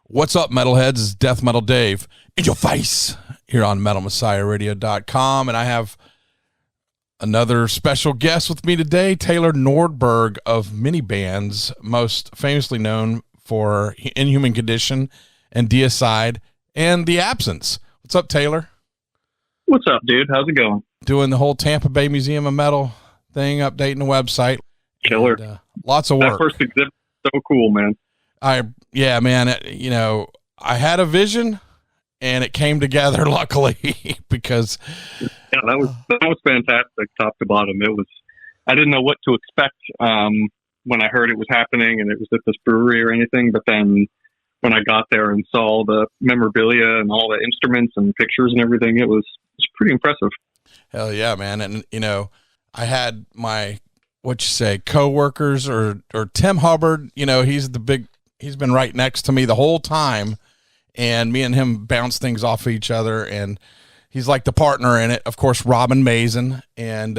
What's up, metalheads? It's Death Metal Dave in your face here on MetalMessiahRadio.com. And I have another special guest with me today, Taylor Nordberg of Minibands, most famously known for Inhuman Condition and Deicide and The Absence. What's up, Taylor? What's up, dude? How's it going? Doing the whole Tampa Bay Museum of Metal thing, updating the website. Killer. And, lots of work. That first exhibit was so cool, man. Yeah, man. I had a vision, and it came together luckily because that was fantastic, top to bottom. I didn't know what to expect when I heard it was happening, and it was at this brewery or anything. But then when I got there and saw the memorabilia and all the instruments and pictures and everything, it was pretty impressive. Hell yeah, man! And I had my coworkers or Tim Hubbard. He's been right next to me the whole time, and me and him bounce things off of each other, and he's like the partner in it. Of course, Robin Mason, and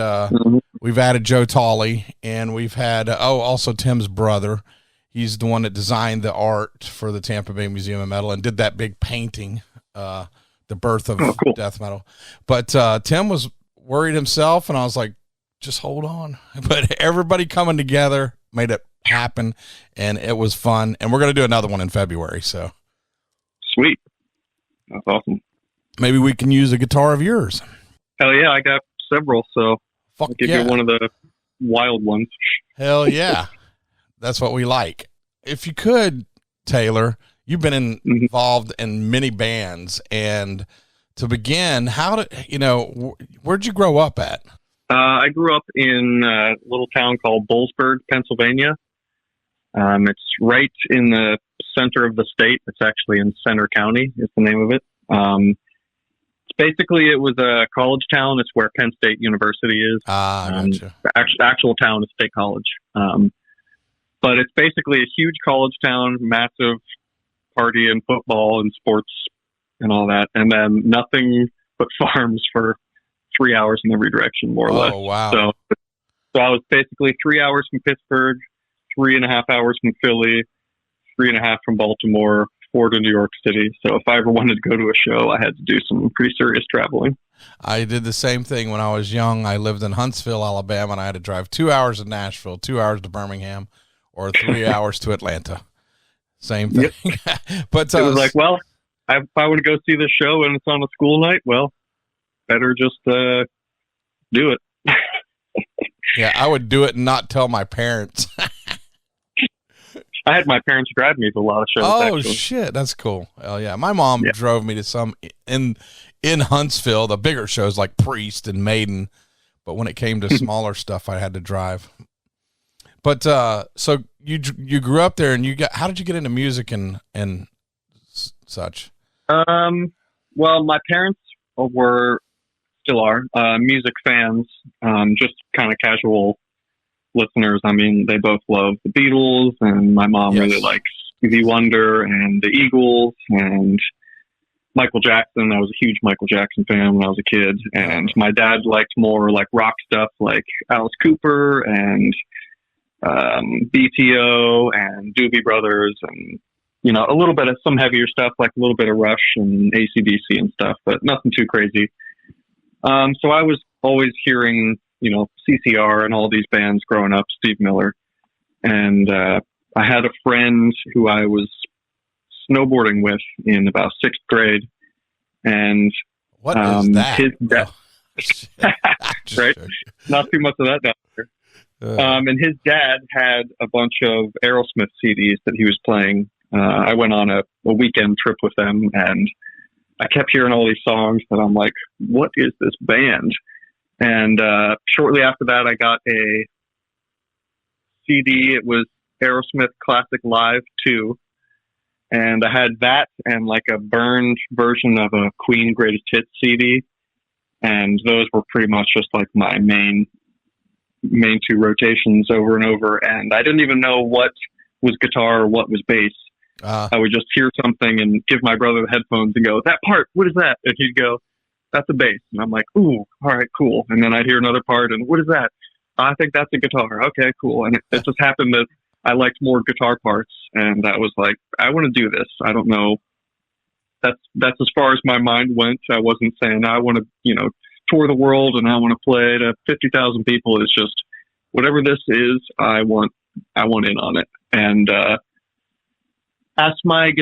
we've added Joe Tolley, and we've had also Tim's brother. He's the one that designed the art for the Tampa Bay Museum of Metal and did that big painting, the birth of death metal. But Tim was worried himself, and I was like, just hold on. But everybody coming together made it happen, and it was fun. And we're going to do another one in February. So sweet. That's awesome. Maybe we can use a guitar of yours. Hell yeah. I got several. So I'll give you one of the wild ones. Hell yeah. That's what we like. If you could, Taylor, you've been involved in many bands, and to begin, where'd you grow up at? I grew up in a little town called Boalsburg, Pennsylvania. It's right in the center of the state. It's actually in Center County is the name of it. It was a college town. It's where Penn State University is. Gotcha. The actual town is State College. But it's basically a huge college town, massive party and football and sports and all that. And then nothing but farms for 3 hours in every direction, more or less. Oh, wow. So I was basically 3 hours from Pittsburgh, 3.5 hours from Philly, 3.5 from Baltimore, 4 to New York City. So if I ever wanted to go to a show, I had to do some pretty serious traveling. I did the same thing when I was young. I lived in Huntsville, Alabama, and I had to drive 2 hours to Nashville, 2 hours to Birmingham, or 3 hours to Atlanta. Same thing. Yep. But it was like, well, if I want to go see this show and it's on a school night, well, better just do it. Yeah, I would do it and not tell my parents. I had my parents drive me to a lot of shows. Oh, actually. Shit, that's cool. Oh, yeah. My mom drove me to some in Huntsville, the bigger shows like Priest and Maiden. But when it came to smaller stuff, I had to drive. But so you grew up there, and how did you get into music and such? Well, my parents still are music fans, just kind of casual listeners. I mean, they both love the Beatles, and my mom really likes Stevie Wonder and the Eagles and Michael Jackson. I was a huge Michael Jackson fan when I was a kid, and my dad liked more like rock stuff like Alice Cooper and BTO and Doobie Brothers, and a little bit of some heavier stuff like a little bit of Rush and AC/DC and stuff, but nothing too crazy. So I was always hearing CCR and all these bands growing up, Steve Miller, and I had a friend who I was snowboarding with in about 6th grade, and what is that? His dad, right? Not too much of that down there. And his dad had a bunch of Aerosmith CDs that he was playing. I went on a weekend trip with them, and I kept hearing all these songs that I'm like, what is this band? And shortly after that, I got a CD. It was Aerosmith Classic Live 2. And I had that and like a burned version of a Queen Greatest Hits CD. And those were pretty much just like my main 2 rotations over and over. And I didn't even know what was guitar or what was bass. I would just hear something and give my brother the headphones and go, that part, what is that? And he'd go, that's a bass. And I'm like, ooh, all right, cool. And then I'd hear another part, and what is that? I think that's a guitar. Okay, cool. And it just happened that I liked more guitar parts, and that was like, I want to do this. I don't know. That's as far as my mind went. I wasn't saying I want to, tour the world and I want to play to 50,000 people. It's just whatever this is, I want in on it. And asked my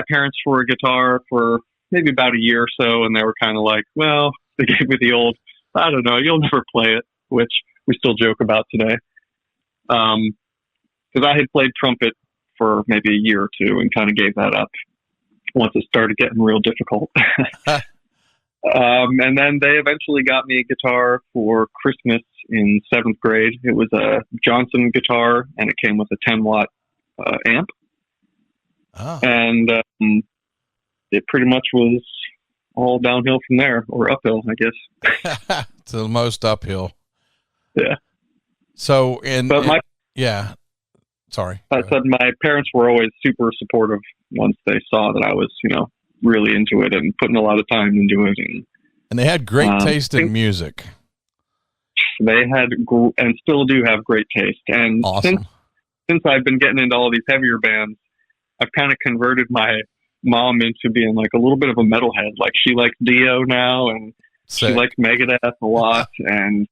parents for a guitar for maybe about a year or so, and they were kind of like, well, they gave me the old, I don't know, you'll never play it, which we still joke about today. Because I had played trumpet for maybe a year or two and kind of gave that up once it started getting real difficult. And then they eventually got me a guitar for Christmas in 7th grade. It was a Johnson guitar, and it came with a 10-watt amp. Oh. And it pretty much was all downhill from there, or uphill, I guess. To the most uphill. Yeah. So, sorry. I said my parents were always super supportive once they saw that I was, really into it and putting a lot of time into it. And they had great taste in music. They had, and still do have great taste. And awesome. Since I've been getting into all these heavier bands, I've kind of converted my mom into being like a little bit of a metalhead. Like she likes Dio now, and she likes Megadeth a lot, and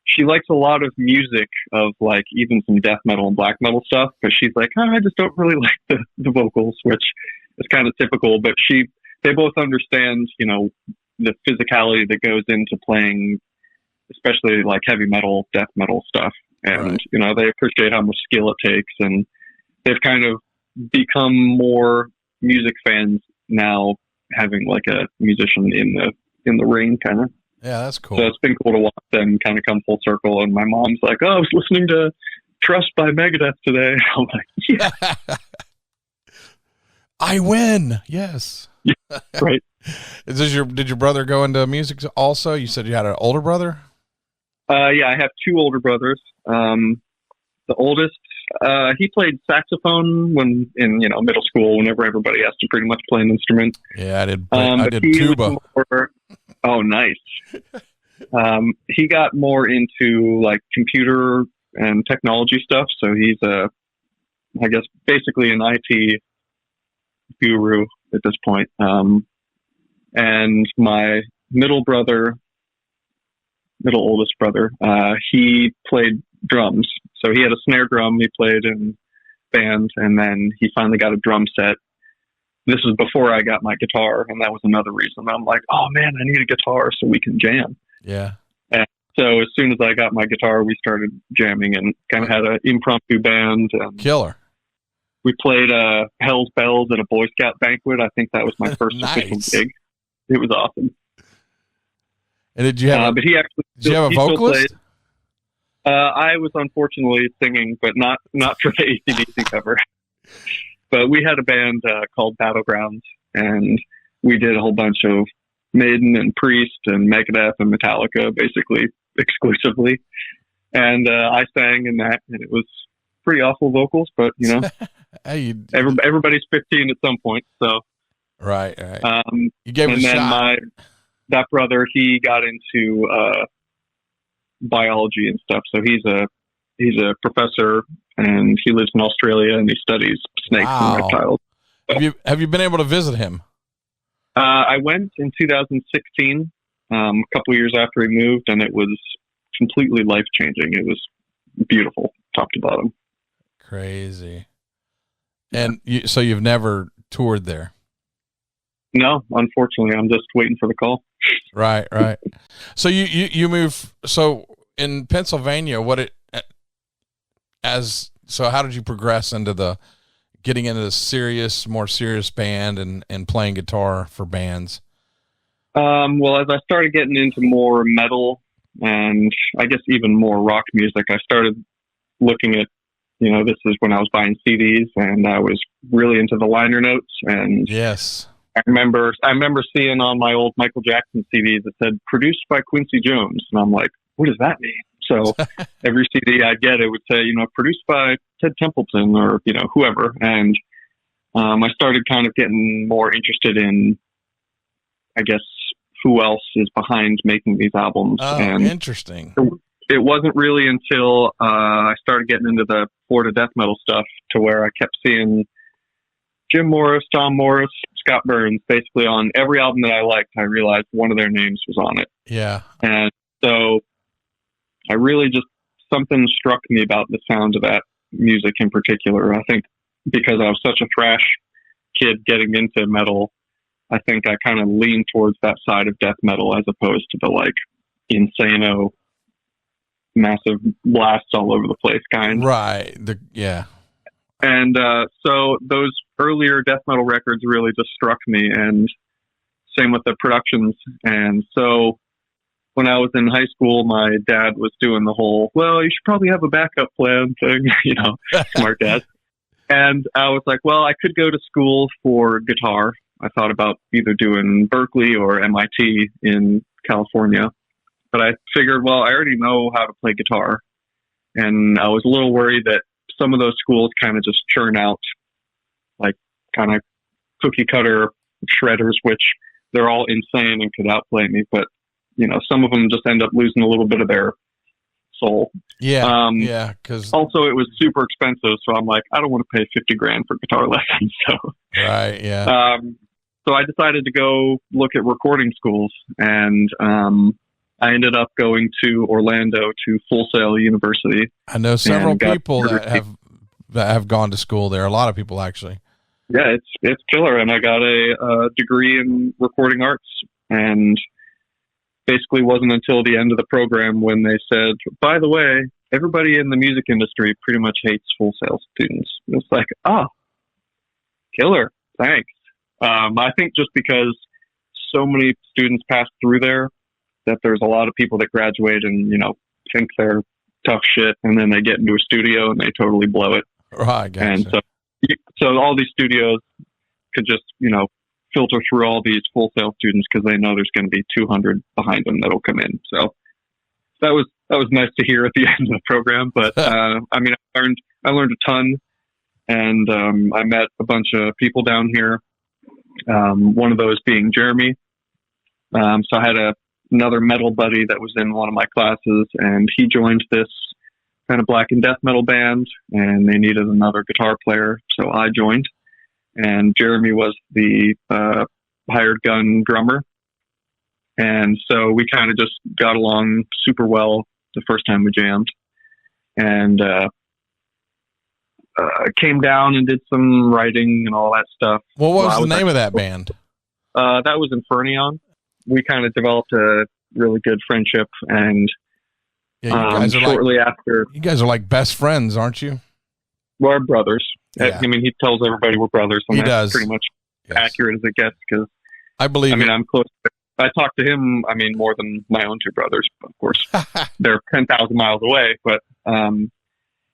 she likes a lot of music of like even some death metal and black metal stuff. But she's like, I just don't really like the vocals, which is kind of typical. But they both understand, the physicality that goes into playing, especially like heavy metal, death metal stuff. And, they appreciate how much skill it takes, and they've kind of become more music fans now, having like a musician in the ring kind of. Yeah, that's cool. So it's been cool to watch them kind of come full circle. And my mom's like, I was listening to Trust by Megadeth today. I'm like, yeah. I win. Yes. Yeah, right. Did your brother go into music also? You said you had an older brother? Yeah, I have 2 older brothers. The oldest, he played saxophone when in middle school, whenever everybody has to pretty much play an instrument. Yeah, I did tuba. Oh, nice. He got more into like computer and technology stuff, so he's I guess basically an IT guru at this point. And my middle oldest brother, he played drums. So he had a snare drum he played in band, and then he finally got a drum set. This was before I got my guitar, and that was another reason. I'm like, oh man, I need a guitar so we can jam. Yeah. And so as soon as I got my guitar, we started jamming and kind of had an impromptu band. And killer. We played Hell's Bells at a Boy Scout banquet. I think that was my first official gig. It was awesome. And did you have? But he actually did you have a vocalist? I was unfortunately singing, but not for the AC/DC cover. But we had a band called Battlegrounds, and we did a whole bunch of Maiden and Priest and Megadeth and Metallica, basically exclusively. And I sang in that, and it was pretty awful vocals, but hey, everybody's 15 at some point, so right. You gave it a shot. And then that brother, he got into biology and stuff, so he's a professor, and he lives in Australia, and he studies snakes and reptiles. Have you been able to visit him? I went in 2016, a couple years after he moved, and it was completely life changing. It was beautiful, top to bottom. Crazy. And so you've never toured there? No, unfortunately, I'm just waiting for the call. Right. So you move. So in Pennsylvania, how did you progress into getting into the more serious band and playing guitar for bands? Well, as I started getting into more metal and I guess even more rock music, I started looking at, this is when I was buying CDs, and I was really into the liner notes. And yes, I remember seeing on my old Michael Jackson CDs that said produced by Quincy Jones. And I'm like, what does that mean? So every CD I'd get, it would say, produced by Ted Templeton or, whoever. And I started kind of getting more interested in, I guess, who else is behind making these albums. Oh, and interesting. it wasn't really until I started getting into the Florida death metal stuff to where I kept seeing Jim Morris, Tom Morris, Scott Burns, basically on every album that I liked. I realized one of their names was on it. Yeah. And so I really just, something struck me about the sound of that music in particular. I think because I was such a thrash kid getting into metal, I think I kind of leaned towards that side of death metal as opposed to the like insano, massive blasts all over the place kind. Right. Yeah. And so those earlier death metal records really just struck me, and same with the productions. And so when I was in high school, my dad was doing the whole, well, you should probably have a backup plan thing, you know, smart dad. And I was like, well, I could go to school for guitar. I thought about either doing Berkeley or MIT in California. But I figured, well, I already know how to play guitar. And I was a little worried that some of those schools kind of just churn out like kind of cookie cutter shredders, which they're all insane and could outplay me. But, you know, some of them just end up losing a little bit of their soul. Yeah. Yeah. Cause also it was super expensive. So I'm like, I don't want to pay $50,000 for guitar lessons. So, right. Yeah. So I decided to go look at recording schools, and, I ended up going to Orlando to Full Sail University. I know several people that have gone to school there. A lot of people, actually. Yeah, it's killer. And I got a degree in recording arts, and basically wasn't until the end of the program when they said, by the way, everybody in the music industry pretty much hates Full Sail students. It's like, oh, killer. Thanks. I think just because so many students pass through there, that there's a lot of people that graduate and, you know, think they're tough shit, and then they get into a studio and they totally blow it. Right. Gotcha. And so all these studios could just, you know, filter through all these Full Sail students because they know there's going to be 200 behind them that'll come in. So that was nice to hear at the end of the program. But I mean, I learned a ton, and I met a bunch of people down here. One of those being Jeremy. So I had another metal buddy that was in one of my classes, and he joined this kind of black and death metal band, and they needed another guitar player. So I joined, and Jeremy was the hired gun drummer. And so we kind of just got along super well the first time we jammed, and came down and did some writing and all that stuff. What was the name of that band? That was Infernion. We kind of developed a really good friendship, and yeah, you guys are shortly after, you guys are like best friends, aren't you? We're brothers. Yeah. I mean, he tells everybody we're brothers, and he that's does. pretty much accurate as it gets. Because I believe. I mean, I'm close. I talk to him. I mean, more than my own two brothers, of course. They're 10,000 miles away, but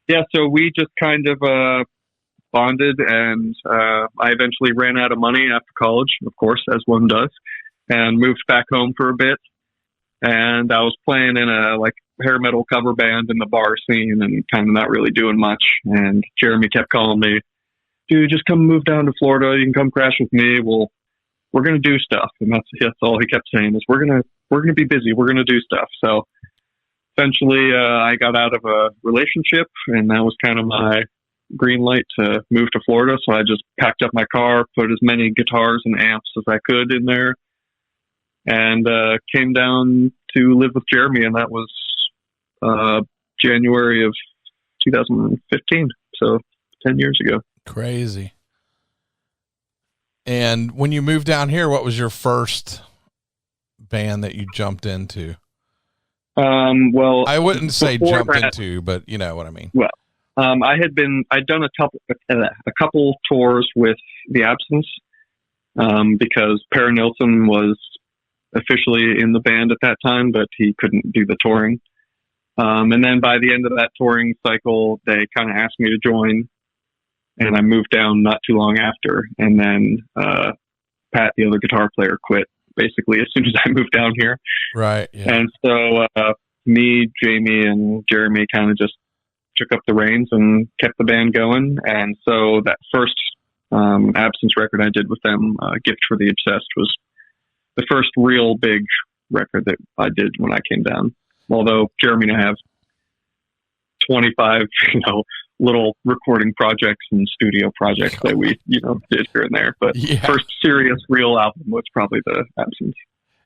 yeah. So we just kind of bonded, and I eventually ran out of money after college, of course, as one does, and moved back home for a bit. And I was playing in a like hair metal cover band in the bar scene and kind of not really doing much. And Jeremy kept calling me, dude, just come move down to Florida. You can come crash with me. We're going to do stuff. And that's all he kept saying is we're going to be busy. We're going to do stuff. So eventually I got out of a relationship, and that was kind of my green light to move to Florida. So I just packed up my car, put as many guitars and amps as I could in there, and came down to live with Jeremy, and that was January of 2015, so 10 years ago. Crazy. And when you moved down here, what was your first band that you jumped into? Well, I wouldn't say jumped into, but you know what I mean. Well, I'd done a couple tours with The Absence, because Per Nilsson was officially in the band at that time, but he couldn't do the touring. And then by the end of that touring cycle, they kind of asked me to join, and I moved down not too long after. And then Pat, the other guitar player, quit basically as soon as I moved down here. Right. Yeah. And so me, Jamie, and Jeremy kind of just took up the reins and kept the band going. And so that first Absence record I did with them, Gift for the Obsessed, was the first real big record that I did when I came down. Although Jeremy and I have 25, little recording projects and studio projects that we, did here and there. But first serious, real album was probably the Absence.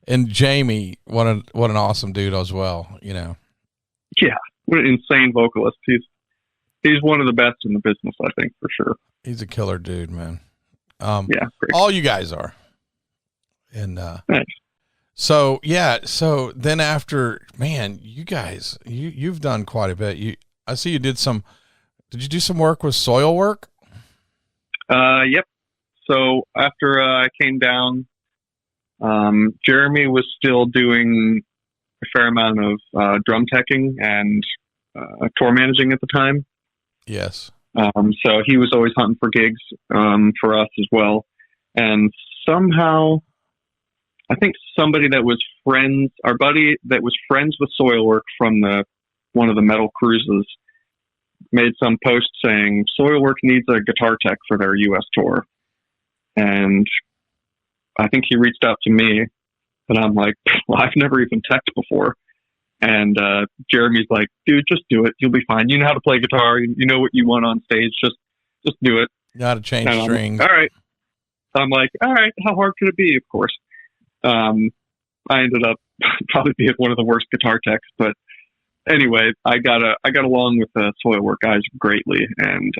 And Jamie, what an awesome dude as well, Yeah, what an insane vocalist. He's one of the best in the business, I think, for sure. He's a killer dude, man. Great. All you guys are. And thanks. So then after, man, you guys, you've done quite a bit. I see you did you do some work with Soil Work? Yep. So after I came down, Jeremy was still doing a fair amount of drum teching and tour managing at the time. Yes. So he was always hunting for gigs for us as well. And somehow, I think somebody that was our buddy that was friends with Soil Work from one of the metal cruises, made some post saying Soil Work needs a guitar tech for their U.S. tour. And I think he reached out to me, and I'm like, well, I've never even teched before. And Jeremy's like, dude, just do it. You'll be fine. You know how to play guitar. You know what you want on stage. Just do it. You know how to change strings. All right. So I'm like, all right, how hard could it be? Of course. I ended up probably being one of the worst guitar techs, but anyway, I got along with the Soil Work guys greatly. And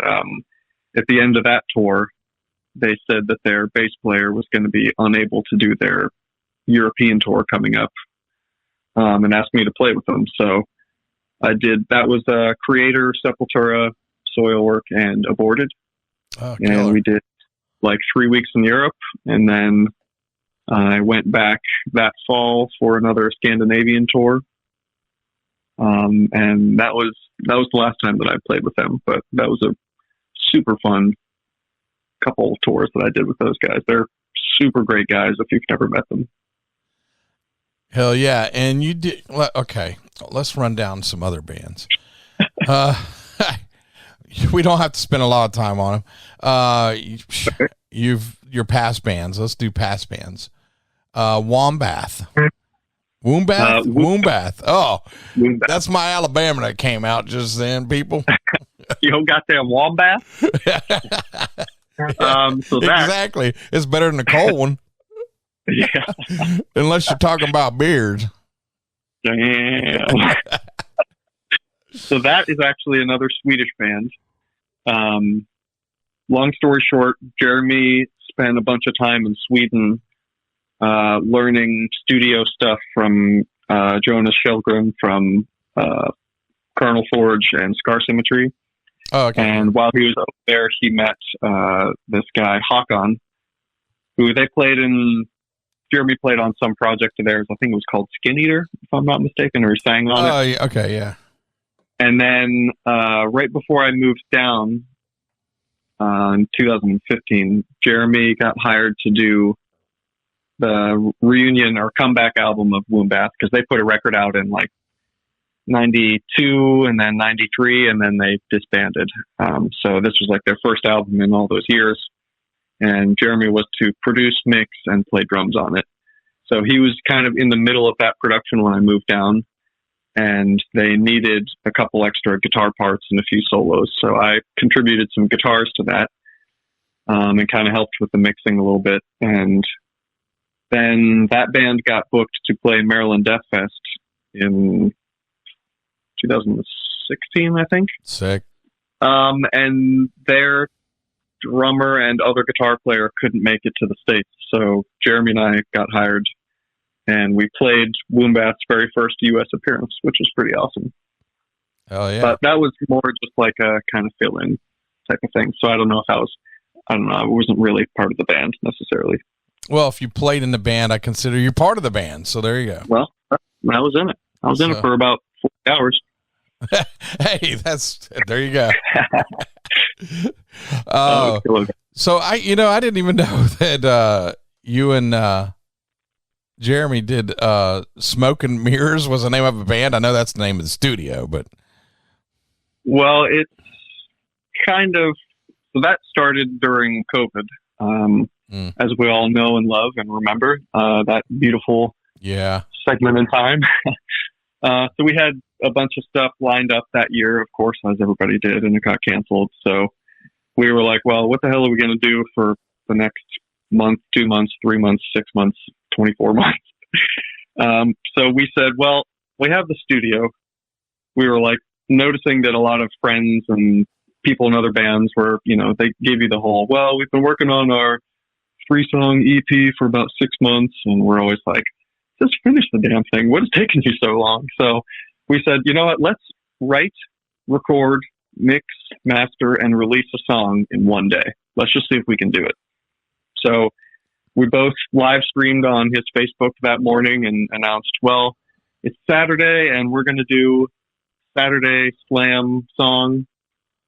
at the end of that tour, they said that their bass player was going to be unable to do their European tour coming up, and asked me to play with them. So I did. That was Creator, Sepultura, Soil Work, and Aborted. Oh, and we did like 3 weeks in Europe, and then I went back that fall for another Scandinavian tour. And that was the last time that I played with them, but that was a super fun couple of tours that I did with those guys. They're super great guys if you've never met them. Hell yeah. And you did, okay, let's run down some other bands. We don't have to spend a lot of time on them. Your past bands. Let's do past bands. Wombath. Wombath. Oh, Wombath. That's my Alabama that came out just then, people. You got that Wombath? Exactly. It's better than the cold one. Yeah. Unless you're talking about beards. Damn. So that is actually another Swedish band. Long story short, Jeremy spent a bunch of time in Sweden learning studio stuff from Jonas Kjellgren from Carnal Forge and Scar Symmetry. Oh, okay. And while he was up there, he met this guy, Håkon, who Jeremy played on some project of theirs. I think it was called Skin Eater, if I'm not mistaken, or he sang on it. Oh, okay, yeah. And then right before I moved down in 2015, Jeremy got hired to do the reunion or comeback album of Wombath, because they put a record out in like 92 and then 93, and then they disbanded. So this was like their first album in all those years. And Jeremy was to produce, mix, and play drums on it. So he was kind of in the middle of that production when I moved down, and they needed a couple extra guitar parts and a few solos. So I contributed some guitars to that, and kind of helped with the mixing a little bit. And then that band got booked to play Maryland Death Fest in 2016, I think. Sick. And their drummer and other guitar player couldn't make it to the States. So Jeremy and I got hired, and we played Wombath's very first U.S. appearance, which was pretty awesome. Oh, yeah. But that was more just like a kind of fill-in type of thing. So I don't know if I wasn't really part of the band necessarily. Well, if you played in the band, I consider you part of the band. So there you go. Well, I was in it. I was in it for about 40 hours. Hey, there you go. So I didn't even know that you and Jeremy did Smoke and Mirrors was the name of a band. I know that's the name of the studio, but well, it's kind of, so that started during COVID, as we all know and love and remember that beautiful segment in time. So we had a bunch of stuff lined up that year, of course, as everybody did, and it got canceled. So we were like, well, what the hell are we going to do for the next month, 2 months, 3 months, 6 months, 24 months? So we said, well, we have the studio. We were like noticing that a lot of friends and people in other bands were, they gave you the whole, well, we've been working on our 3-song EP for about 6 months. And we're always like, just finish the damn thing. What is taking you so long? So we said, you know what, let's write, record, mix, master, and release a song in one day. Let's just see if we can do it. So we both live streamed on his Facebook that morning and announced, well, it's Saturday and we're going to do Saturday Slam song.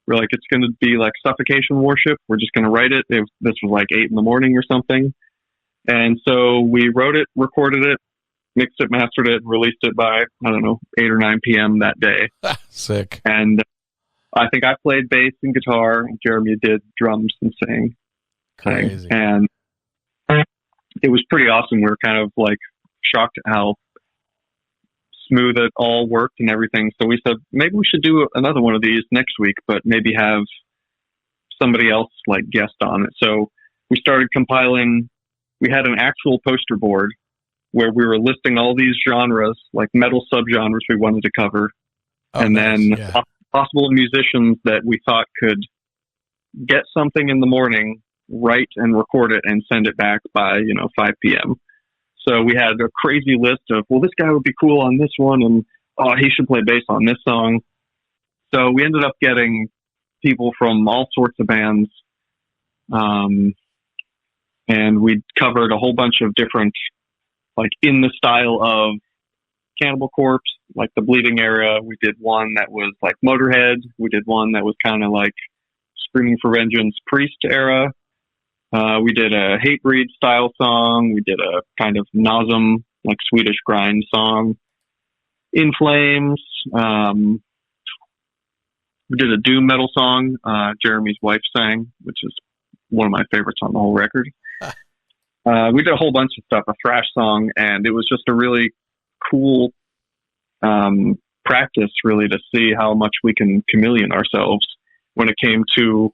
We're like, it's going to be like Suffocation Worship. We're just going to write it. This was like 8 in the morning or something. And so we wrote it, recorded it, mixed it, mastered it, released it by, 8 or 9 p.m. that day. Sick. And I think I played bass and guitar, and Jeremy did drums and sang. Crazy. And it was pretty awesome. We were kind of like shocked at how smooth it all worked and everything. So we said, maybe we should do another one of these next week, but maybe have somebody else like guest on it. So we started compiling. We had an actual poster board where we were listing all these genres, like metal subgenres we wanted to cover. And then possible musicians that we thought could get something in the morning, write and record it and send it back by, 5 p.m. So we had a crazy list of, well, this guy would be cool on this one, and he should play bass on this song. So we ended up getting people from all sorts of bands, and we covered a whole bunch of different, like in the style of Cannibal Corpse, like the Bleeding era. We did one that was like Motorhead. We did one that was kind of like Screaming for Vengeance, Priest era. We did a Hatebreed style song. We did a kind of Nasum, like Swedish grind song. In Flames. We did a doom metal song. Jeremy's wife sang, which is one of my favorites on the whole record. We did a whole bunch of stuff, a thrash song, and it was just a really cool practice, really, to see how much we can chameleon ourselves when it came to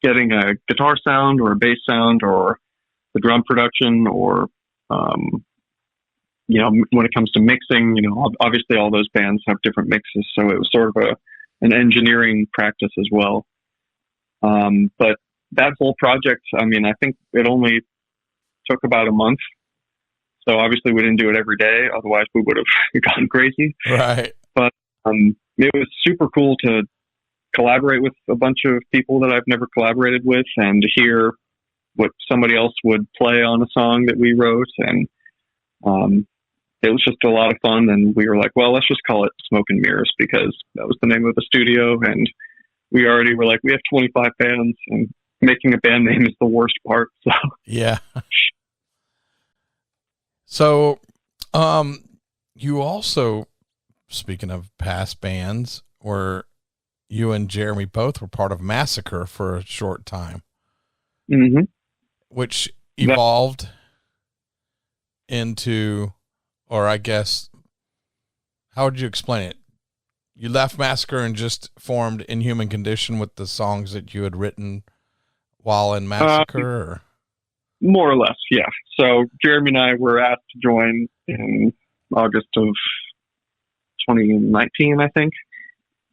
getting a guitar sound or a bass sound or the drum production or, when it comes to mixing, obviously all those bands have different mixes. So it was sort of an engineering practice as well. But that whole project, I think it only took about a month. So obviously we didn't do it every day. Otherwise we would have gone crazy. Right. But it was super cool to collaborate with a bunch of people that I've never collaborated with and to hear what somebody else would play on a song that we wrote. And it was just a lot of fun. And we were like, well, let's just call it Smoke and Mirrors because that was the name of the studio. And we already were like, we have 25 bands and making a band name is the worst part. So yeah. So, you also, speaking of past bands, you and Jeremy both were part of Massacre for a short time, which evolved into, or I guess, how would you explain it? You left Massacre and just formed Inhuman Condition with the songs that you had written while in Massacre? Or? More or less, yeah. So Jeremy and I were asked to join in August of 2019, I think.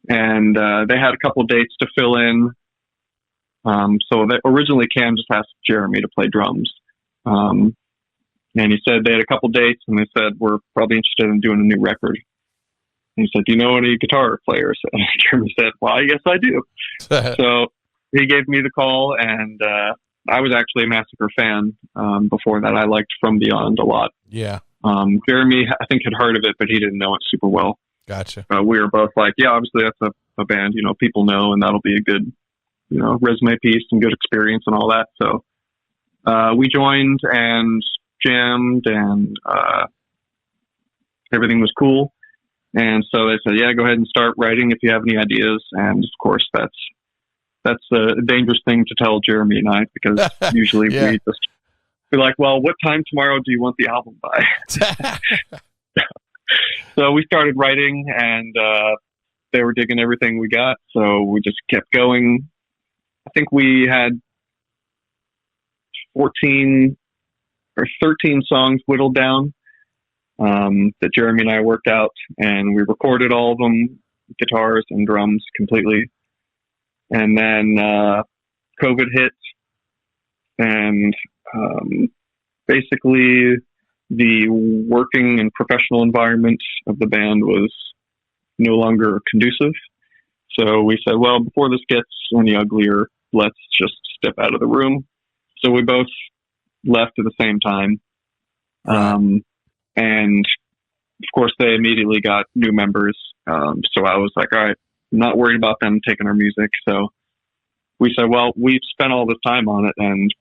And they had a couple dates to fill in. So originally Cam just asked Jeremy to play drums. And he said they had a couple dates and they said, we're probably interested in doing a new record. And he said, do you know any guitar players? And Jeremy said, well, I guess I do. So he gave me the call and I was actually a Massacre fan before that. I liked From Beyond a lot. Yeah. Jeremy, I think, had heard of it, but he didn't know it super well. Gotcha. We were both like, yeah, obviously that's a band, people know, and that'll be a good, resume piece and good experience and all that. So we joined and jammed and everything was cool. And so they said, yeah, go ahead and start writing if you have any ideas. And of course, that's a dangerous thing to tell Jeremy and I, because usually we just be like, well, what time tomorrow do you want the album by? So we started writing, and they were digging everything we got. So we just kept going. I think we had 14 or 13 songs whittled down that Jeremy and I worked out, and we recorded all of them, guitars and drums completely. And then COVID hit, and basically the working and professional environment of the band was no longer conducive. So we said, well, before this gets any uglier, let's just step out of the room. So we both left at the same time. And of course they immediately got new members. So I was like, all right, I'm not worried about them taking our music. So we said, well, we've spent all this time on it and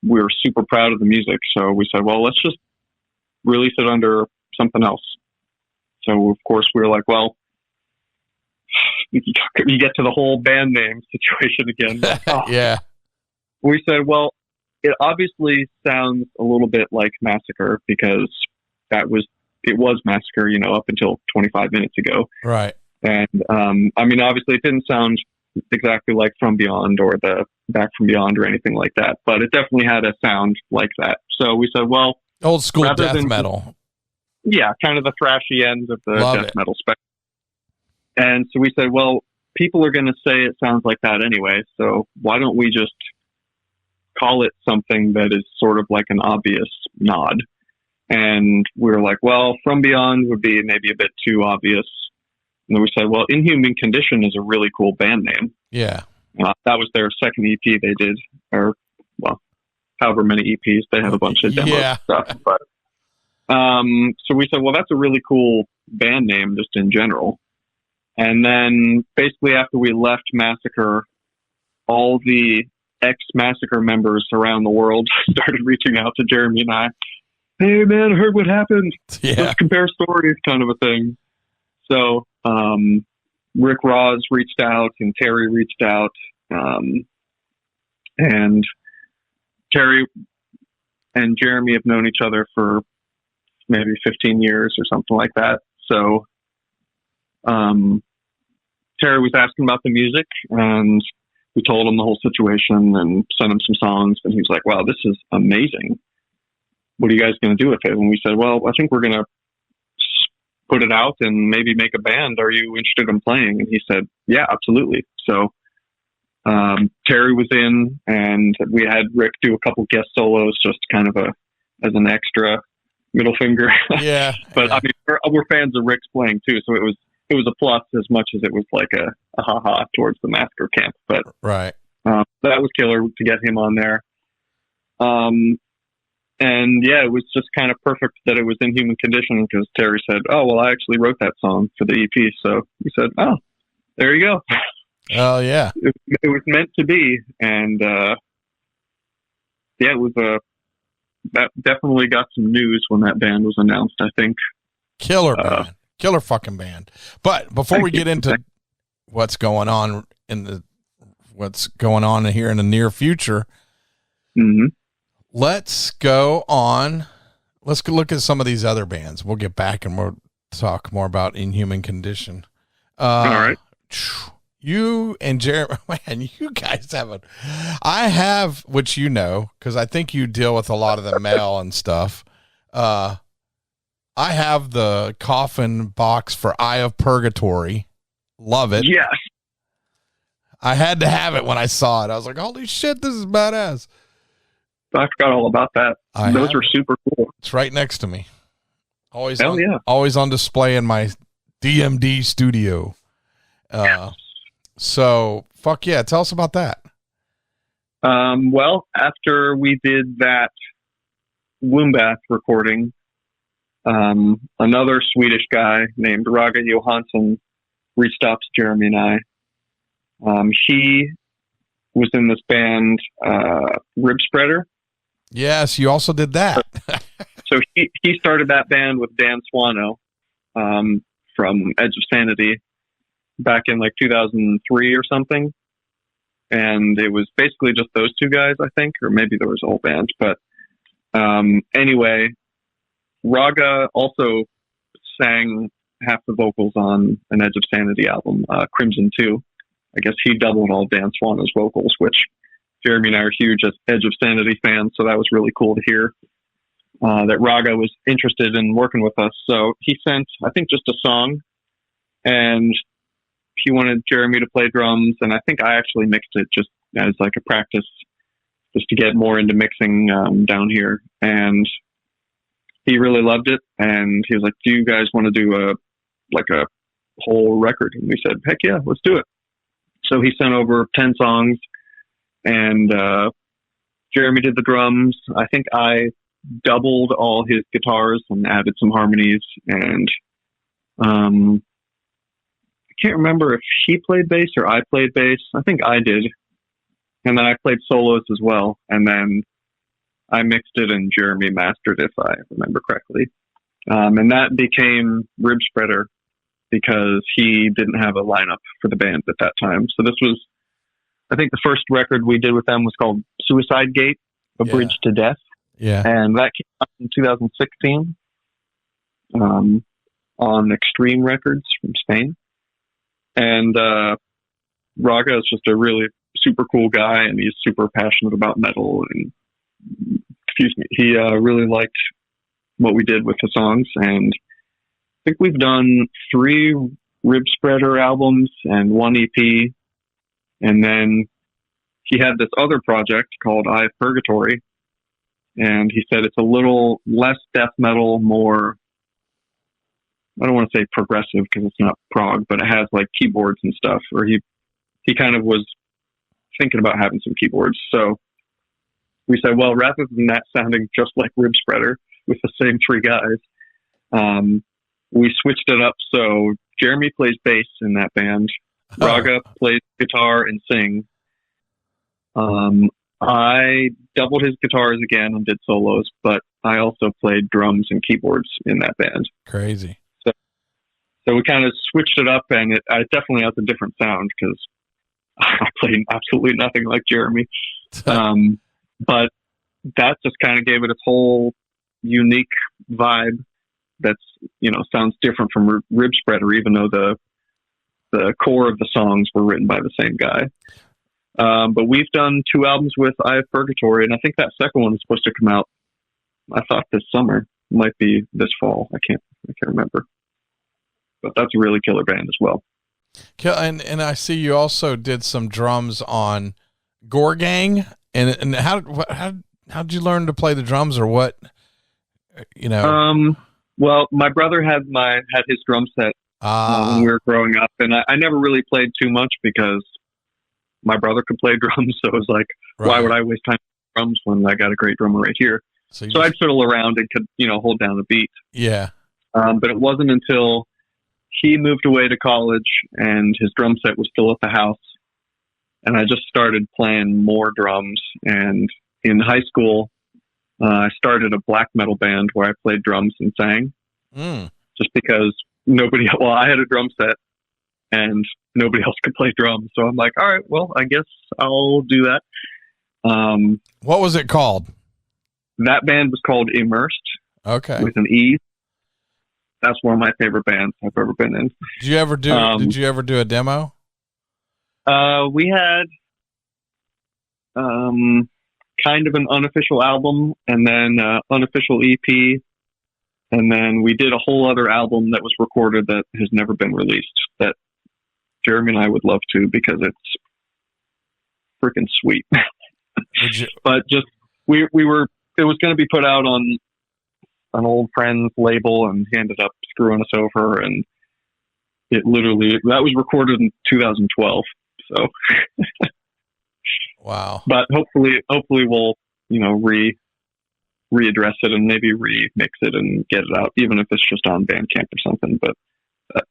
we were super proud of the music. So we said, well, let's just release it under something else. So of course we were like, well, you get to the whole band name situation again. Yeah. We said, well, it obviously sounds a little bit like Massacre because it was Massacre, up until 25 minutes ago. Right. And, I mean, obviously it didn't sound exactly like From Beyond or the Back From Beyond or anything like that, but it definitely had a sound like that. So we said, well, old school death metal. Yeah. Kind of the thrashy end of the death metal spectrum. And so we said, well, people are going to say it sounds like that anyway. So why don't we just call it something that is sort of like an obvious nod? And we were like, well, From Beyond would be maybe a bit too obvious. And then we said, well, Inhuman Condition is a really cool band name. Yeah. That was their second EP they did, or, well, however many EPs. They have a bunch of demo stuff. But, so we said, well, that's a really cool band name just in general. And then basically after we left Massacre, all the ex-Massacre members around the world started reaching out to Jeremy and I. Hey, man, I heard what happened. Yeah. Let's compare stories, kind of a thing. So Rick Ross reached out and Terry reached out. And Terry and Jeremy have known each other for maybe 15 years or something like that. So Terry was asking about the music, and we told him the whole situation and sent him some songs, and he was like, wow, this is amazing. What are you guys going to do with it? And we said, well, I think we're going to put it out and maybe make a band. Are you interested in playing? And he said, yeah, absolutely. So Terry was in, and we had Rick do a couple guest solos, just kind of as an extra middle finger. Yeah. But I mean, we're fans of Rick's playing too, so it was a plus as much as it was like a ha-ha towards the Massacre camp. But right. That was killer to get him on there. And yeah, it was just kind of perfect that it was Inhuman Condition, because Terry said, oh, well, I actually wrote that song for the EP. So we said, oh, there you go. Oh, yeah. It was meant to be. And yeah, it was that definitely got some news when that band was announced, I think. Killer band. Killer fucking band. But before we get into what's going on here in the near future, let's go look at some of these other bands. We'll get back and we'll talk more about Inhuman Condition. All right. You and Jeremy, man, you guys I have, which because I think you deal with a lot of the mail and stuff. I have the coffin box for Eye of Purgatory. Love it. Yes. I had to have it when I saw it. I was like, holy shit, this is badass. I forgot all about that. Those are super cool. It's right next to me. Always on display in my DMD studio. So fuck yeah. Tell us about that. Well, after we did that Woombath recording, another Swedish guy named Raga Johansson reached out to Jeremy and I. He was in this band, Rib Spreader. Yes, you also did that. So he started that band with Dan Swano from Edge of Sanity back in like 2003 or something. And it was basically just those two guys, I think, or maybe there was a whole band. But anyway, Raga also sang half the vocals on an Edge of Sanity album, Crimson 2. I guess he doubled all Dan Swano's vocals, which Jeremy and I are huge Edge of Sanity fans, so that was really cool to hear that Raga was interested in working with us. So he sent, I think, just a song, and he wanted Jeremy to play drums, and I think I actually mixed it just as like a practice, just to get more into mixing down here. And he really loved it, and he was like, "Do you guys want to do a whole record?" And we said, "Heck yeah, let's do it." So he sent over 10 songs, and Jeremy did the drums. I think I doubled all his guitars and added some harmonies, and I can't remember if he played bass or I played bass. I think I did. And then I played solos as well. And then I mixed it and Jeremy mastered, if I remember correctly. And that became Rib Spreader because he didn't have a lineup for the band at that time. So this was, I think the first record we did with them was called Suicide Gate, A Bridge to Death. Yeah. And that came out in 2016 on Extreme Records from Spain. And Raga is just a really super cool guy, and he's super passionate about metal. And he really liked what we did with the songs. And I think we've done 3 Rib Spreader albums and 1 EP. And then he had this other project called Eye of Purgatory. And he said it's a little less death metal, more, I don't want to say progressive because it's not prog, but it has like keyboards and stuff. Or he kind of was thinking about having some keyboards. So we said, well, rather than that sounding just like Rib Spreader with the same 3 guys, we switched it up. So Jeremy plays bass in that band. Raga plays guitar and sings. I doubled his guitars again and did solos, but I also played drums and keyboards in that band. Crazy. So we kind of switched it up, and it definitely has a different sound because I played absolutely nothing like Jeremy. But that just kind of gave it its whole unique vibe that's, sounds different from Rib Spreader, even though the core of the songs were written by the same guy. But we've done 2 albums with Eye of Purgatory, and I think that second one is supposed to come out, I thought this summer. It might be this fall. I can't remember. But that's a really killer band as well. And I see you also did some drums on Gore Gang. And how did you learn to play the drums, or what? Well, my brother had his drum set when we were growing up, and I never really played too much because my brother could play drums. So it was like, Why would I waste time on drums when I got a great drummer right here? So I'd fiddle around and could, hold down the beat. Yeah. But it wasn't until he moved away to college and his drum set was still at the house, and I just started playing more drums. And in high school, I started a black metal band where I played drums and sang. Just because I had a drum set and nobody else could play drums. So I'm like, all right, well, I guess I'll do that. What was it called? That band was called Immersed. Okay. With an E. That's one of my favorite bands I've ever been in. Did you ever do a demo? We had kind of an unofficial album, and then unofficial EP, and then we did a whole other album that was recorded that has never been released, that Jeremy and I would love to, because it's freaking sweet. But just it was going to be put out on an old friend's label, and he ended up screwing us over, and that was recorded in 2012. So wow. But hopefully we'll readdress it and maybe remix it and get it out, even if it's just on Bandcamp or something. But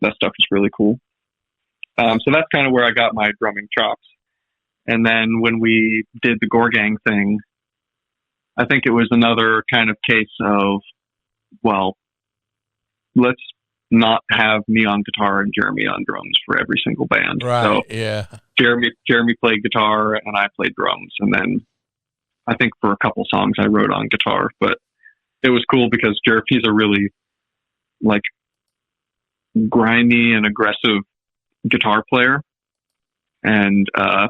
that stuff is really cool. So that's kind of where I got my drumming chops. And then when we did the Gore Gang thing, I think it was another kind of case of, well, let's not have me on guitar and Jeremy on drums for every single band. Right. So yeah. Jeremy played guitar and I played drums. And then I think for a couple songs I wrote on guitar, but it was cool because Jeremy's a really grimy and aggressive guitar player. And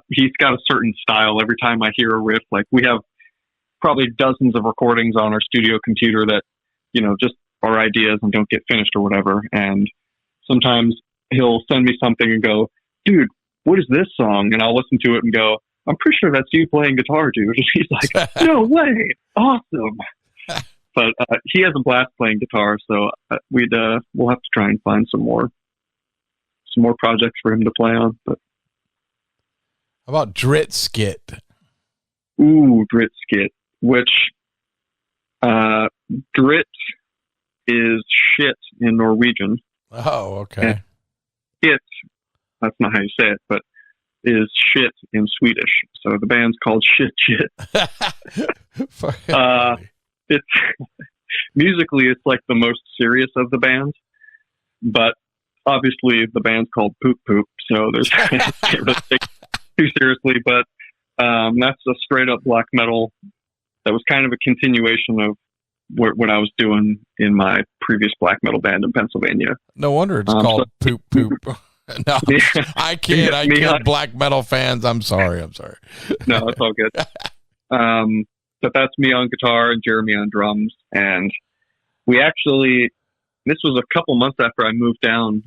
he's got a certain style. Every time I hear a riff, like we have probably dozens of recordings on our studio computer that, you know, just are ideas and don't get finished or whatever. And sometimes he'll send me something and go, dude, what is this song? And I'll listen to it and go, I'm pretty sure that's you playing guitar, dude. And he's like, no way. Awesome. But he has a blast playing guitar. So we'll have to try and find some more projects for him to play on. But how about Deicide? Ooh, Deicide, which Drit is shit in Norwegian. Oh, okay. It, that's not how you say it, but is shit in Swedish. So the band's called Shit. It's musically, it's like the most serious of the bands, but obviously the band's called Poop Poop, so there's can't really take it too seriously. But that's a straight up black metal that was kind of a continuation of what I was doing in my previous black metal band in Pennsylvania. No wonder it's called Poop Poop. No, I kid black metal fans. I'm sorry. No, it's all good. But that's me on guitar and Jeremy on drums. And we actually, this was a couple months after I moved down.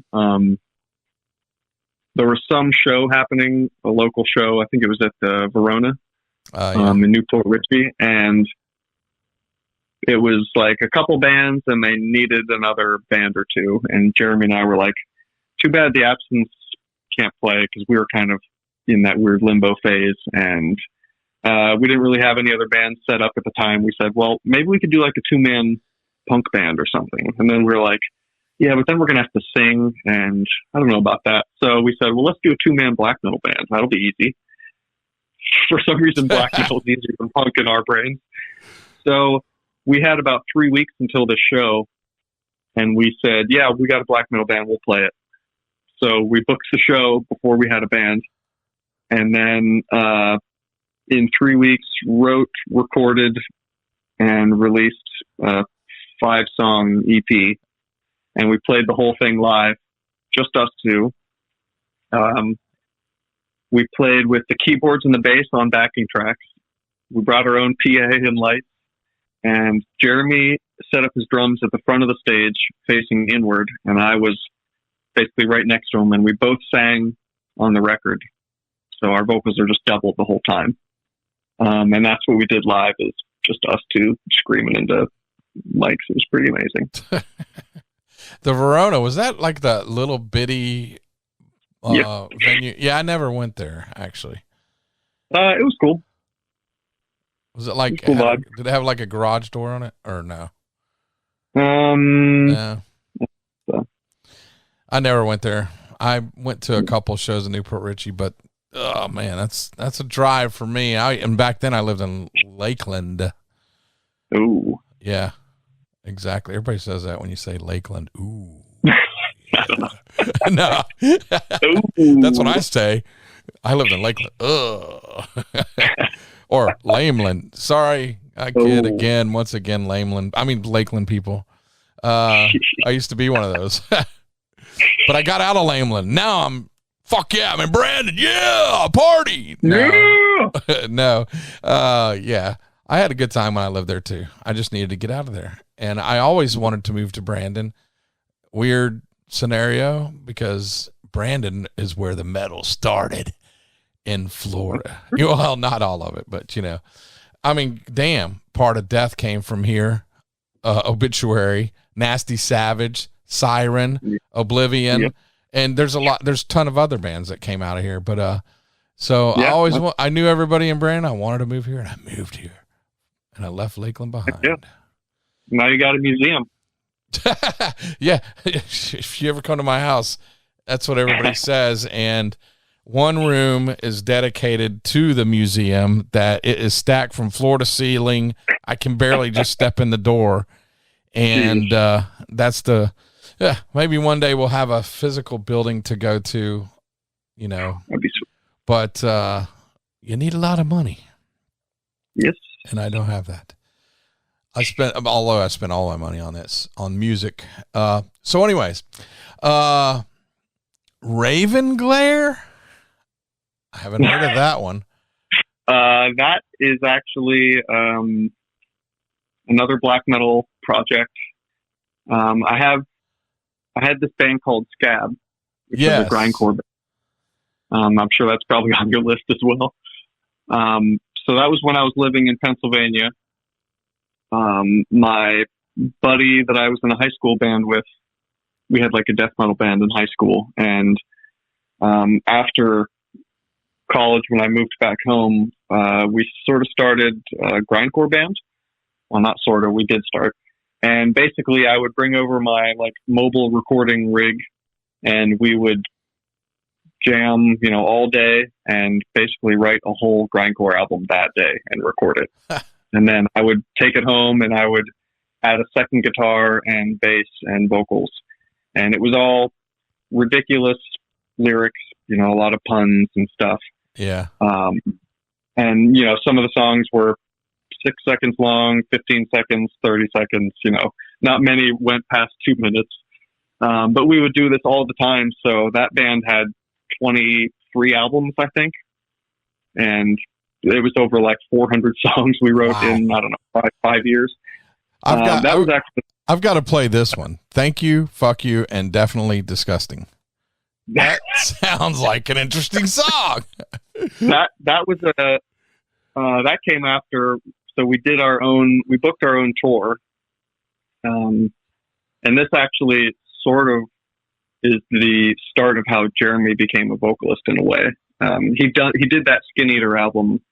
There was some show happening, a local show. I think it was at the Verona in Newport Richey. And it was like a couple bands and they needed another band or two. And Jeremy and I were like, too bad the Absence can't play, because we were kind of in that weird limbo phase. And we didn't really have any other bands set up at the time. We said, well, maybe we could do like a 2-man punk band or something. And then we were like, yeah, but then we're going to have to sing, and I don't know about that. So we said, well, let's do a 2-man black metal band. That'll be easy. For some reason, black metal is easier than punk in our brains. So we had about 3 weeks until the show, and we said, yeah, we got a black metal band. We'll play it. So we booked the show before we had a band. And then in 3 weeks, wrote, recorded, and released a 5-song EP. And we played the whole thing live, just us two. We played with the keyboards and the bass on backing tracks. We brought our own PA and lights. And Jeremy set up his drums at the front of the stage, facing inward. And I was basically right next to him. And we both sang on the record. So our vocals are just doubled the whole time. And that's what we did live, is just us two screaming into mics. It was pretty amazing. The Verona, was that like the little bitty venue? Yeah, I never went there, actually. It was cool. Was it like, cool vibe. Did it have like a garage door on it, or no? No. I never went there. I went to a couple shows in Newport Richey, but oh man, that's a drive for me. And back then I lived in Lakeland. Ooh. Yeah, exactly. Everybody says that when you say Lakeland. Ooh. I don't know. No. That's what I say. I lived in Lakeland. Ugh. Or Lameland. Sorry, I kid again. Once again, Lameland. I mean, Lakeland people. I used to be one of those. But I got out of Lameland. Now I'm in Brandon. Yeah, party. No. No. Yeah. I had a good time when I lived there too. I just needed to get out of there. And I always wanted to move to Brandon. Weird scenario, because Brandon is where the metal started in Florida. Well, not all of it, but you know, I mean, damn, Part of Death came from here. Obituary, Nasty Savage, Siren, Oblivion. Yep. And there's a ton of other bands that came out of here. But, so yeah, I knew everybody in Brandon. I wanted to move here, and I moved here, and I left Lakeland behind. Yeah. Now you got a museum. Yeah. If you ever come to my house, that's what everybody says. And one room is dedicated to the museum, that it is stacked from floor to ceiling. I can barely just step in the door. And, that's maybe one day we'll have a physical building to go to, you know, that'd be sweet. But, you need a lot of money. Yes. And I don't have that. Although I spent all my money on this, on music. So anyways, Raven Glare. I haven't heard of that one. That is actually another black metal project. I had this band called Scab, which is a grindcore band. I'm sure that's probably on your list as well. So that was when I was living in Pennsylvania. My buddy that I was in a high school band with, we had like a death metal band in high school. And after college, when I moved back home, we sort of started a grindcore band. Well, not sort of, we did start. And basically I would bring over my like mobile recording rig and we would jam, all day and basically write a whole grindcore album that day and record it. And then I would take it home and I would add a second guitar and bass and vocals. And it was all ridiculous lyrics, a lot of puns and stuff. Yeah. And, some of the songs were 6 seconds long, 15 seconds, 30 seconds, not many went past 2 minutes. But we would do this all the time. So that band had 23 albums, I think. And it was over like 400 songs we wrote in, I don't know, five years. I've got to play this one. Thank you, fuck you, and definitely disgusting. That sounds like an interesting song. that was that came after. So we booked our own tour. And this actually sort of is the start of how Jeremy became a vocalist in a way. He did that Skin Eater album,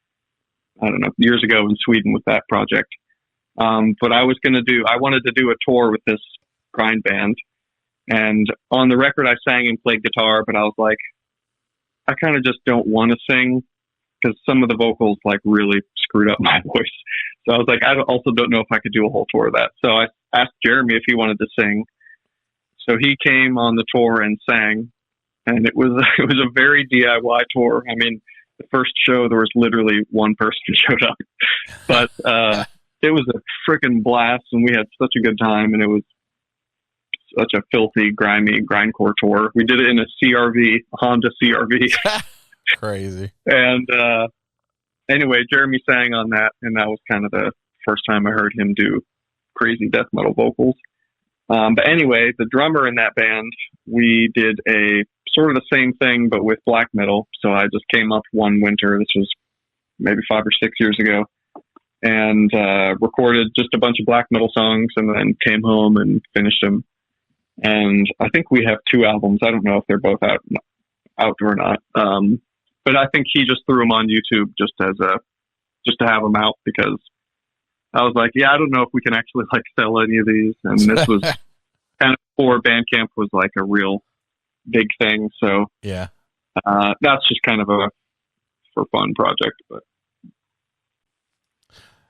I don't know, years ago in Sweden with that project. But I wanted to do a tour with this grind band. And on the record, I sang and played guitar, but I was like, I kind of just don't want to sing because some of the vocals like really screwed up my voice. So I was like, I also don't know if I could do a whole tour of that. So I asked Jeremy if he wanted to sing. So he came on the tour and sang, and it was a very DIY tour. I mean, the first show there was literally one person who showed up, but it was a freaking blast, and we had such a good time, and it was such a filthy, grimy grindcore tour. We did it in a CRV, a Honda CRV. Crazy. And anyway, Jeremy sang on that, and that was kind of the first time I heard him do crazy death metal vocals. But anyway, the drummer in that band, we did a sort of the same thing, but with black metal. So I just came up one winter. This was maybe 5 or 6 years ago, and recorded just a bunch of black metal songs, and then came home and finished them. And I think we have 2 albums. I don't know if they're both out or not. But I think he just threw them on YouTube just to have them out, because I was like, yeah, I don't know if we can actually like sell any of these. And this was kind of before Bandcamp was like a real big thing. So yeah, that's just kind of a for fun project. But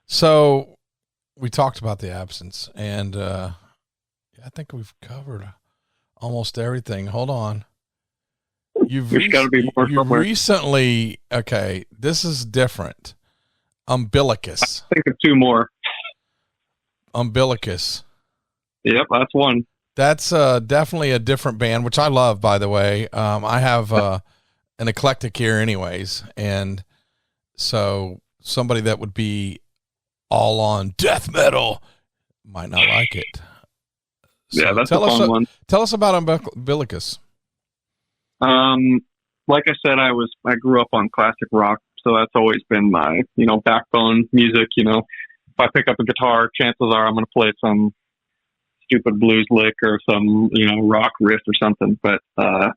so we talked about the absence, and I think we've covered almost everything. Hold on. There's got to be more somewhere. Recently, okay, this is different. Umbilicus. I think of 2 more. Umbilicus. Yep, that's one. That's definitely a different band, which I love, by the way. I have an eclectic ear anyways, and so somebody that would be all on death metal might not like it. So yeah, that's a fun one. Tell us about Umbilicus. Like I said, I grew up on classic rock, so that's always been my, backbone music. If I pick up a guitar, chances are I'm going to play some stupid blues lick or some, rock riff or something. But, I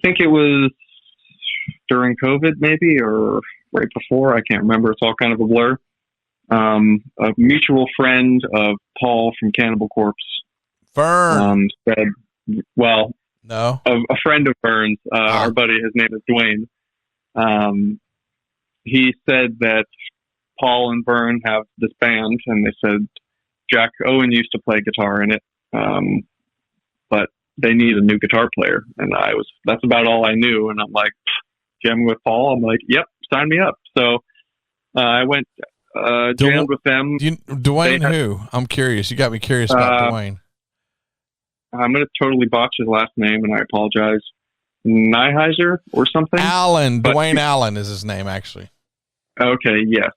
think it was during COVID maybe, or right before, I can't remember. It's all kind of a blur. A mutual friend of Paul from Cannibal Corpse, Vern, said, well, no, a friend of Vern's, our buddy, his name is Dwayne. He said that Paul and Vern have this band, and they said Jack Owen used to play guitar in it, but they need a new guitar player. And that's about all I knew. And I'm like, jamming with Paul. I'm like, yep, sign me up. So I went jammed with them. Dwayne who? I'm curious. You got me curious about Dwayne. I'm going to totally botch his last name, and I apologize. Nyheiser or something? Dwayne Allen is his name, actually. Okay, yes.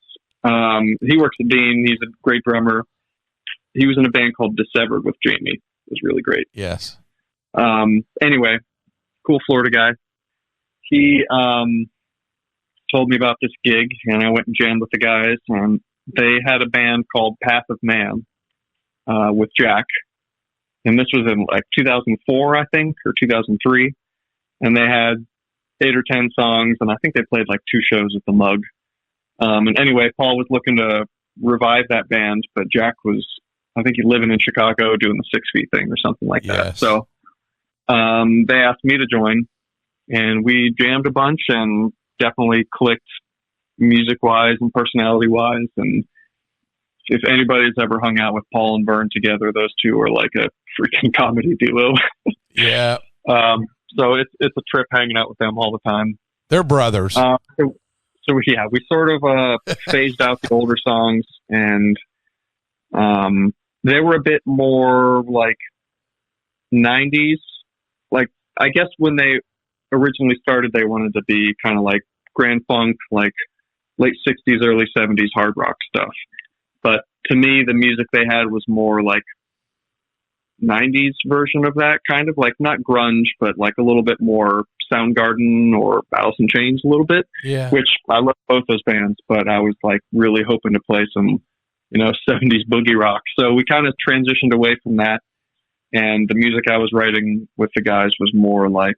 He works at Dean. He's a great drummer. He was in a band called Dissevered with Jamie. It was really great. Yes. Anyway, cool Florida guy. He told me about this gig, and I went and jammed with the guys. And they had a band called Path of Man with Jack. And this was in like 2004, I think, or 2003. And they had 8 or 10 songs, and I think they played like 2 shows at the Mug. And anyway, Paul was looking to revive that band, but Jack was, I think, living in Chicago doing the 6 feet thing or something like that. So they asked me to join, and we jammed a bunch and definitely clicked music-wise and personality-wise. And if anybody's ever hung out with Paul and Vern together, those two are like a freaking comedy duo. Yeah. So it's a trip hanging out with them all the time. They're brothers. So yeah, we sort of phased out the older songs, and they were a bit more like 90s. Like, I guess when they originally started, they wanted to be kind of like Grand Funk, like late 60s, early 70s hard rock stuff. But to me, the music they had was more like 90s version of that, kind of like not grunge, but like a little bit more Soundgarden or Alice in Chains a little bit. Yeah. Which I love both those bands, but I was like really hoping to play some, 70s boogie rock. So we kind of transitioned away from that. And the music I was writing with the guys was more like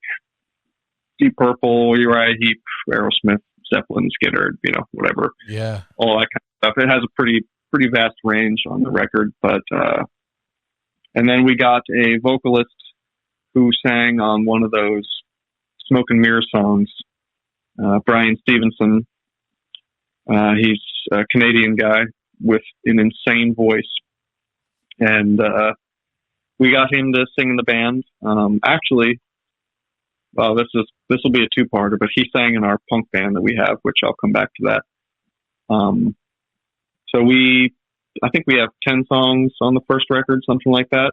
Deep Purple, Uriah Heep, Aerosmith, Zeppelin, Skinner, whatever. Yeah. All that kind of stuff. It has a pretty vast range on the record, but, and then we got a vocalist who sang on one of those Smoke and Mirror songs, Brian Stevenson. He's a Canadian guy with an insane voice. And we got him to sing in the band. Actually, well, this will be a 2-parter, but he sang in our punk band that we have, which I'll come back to that. So I think we have 10 songs on the first record, something like that.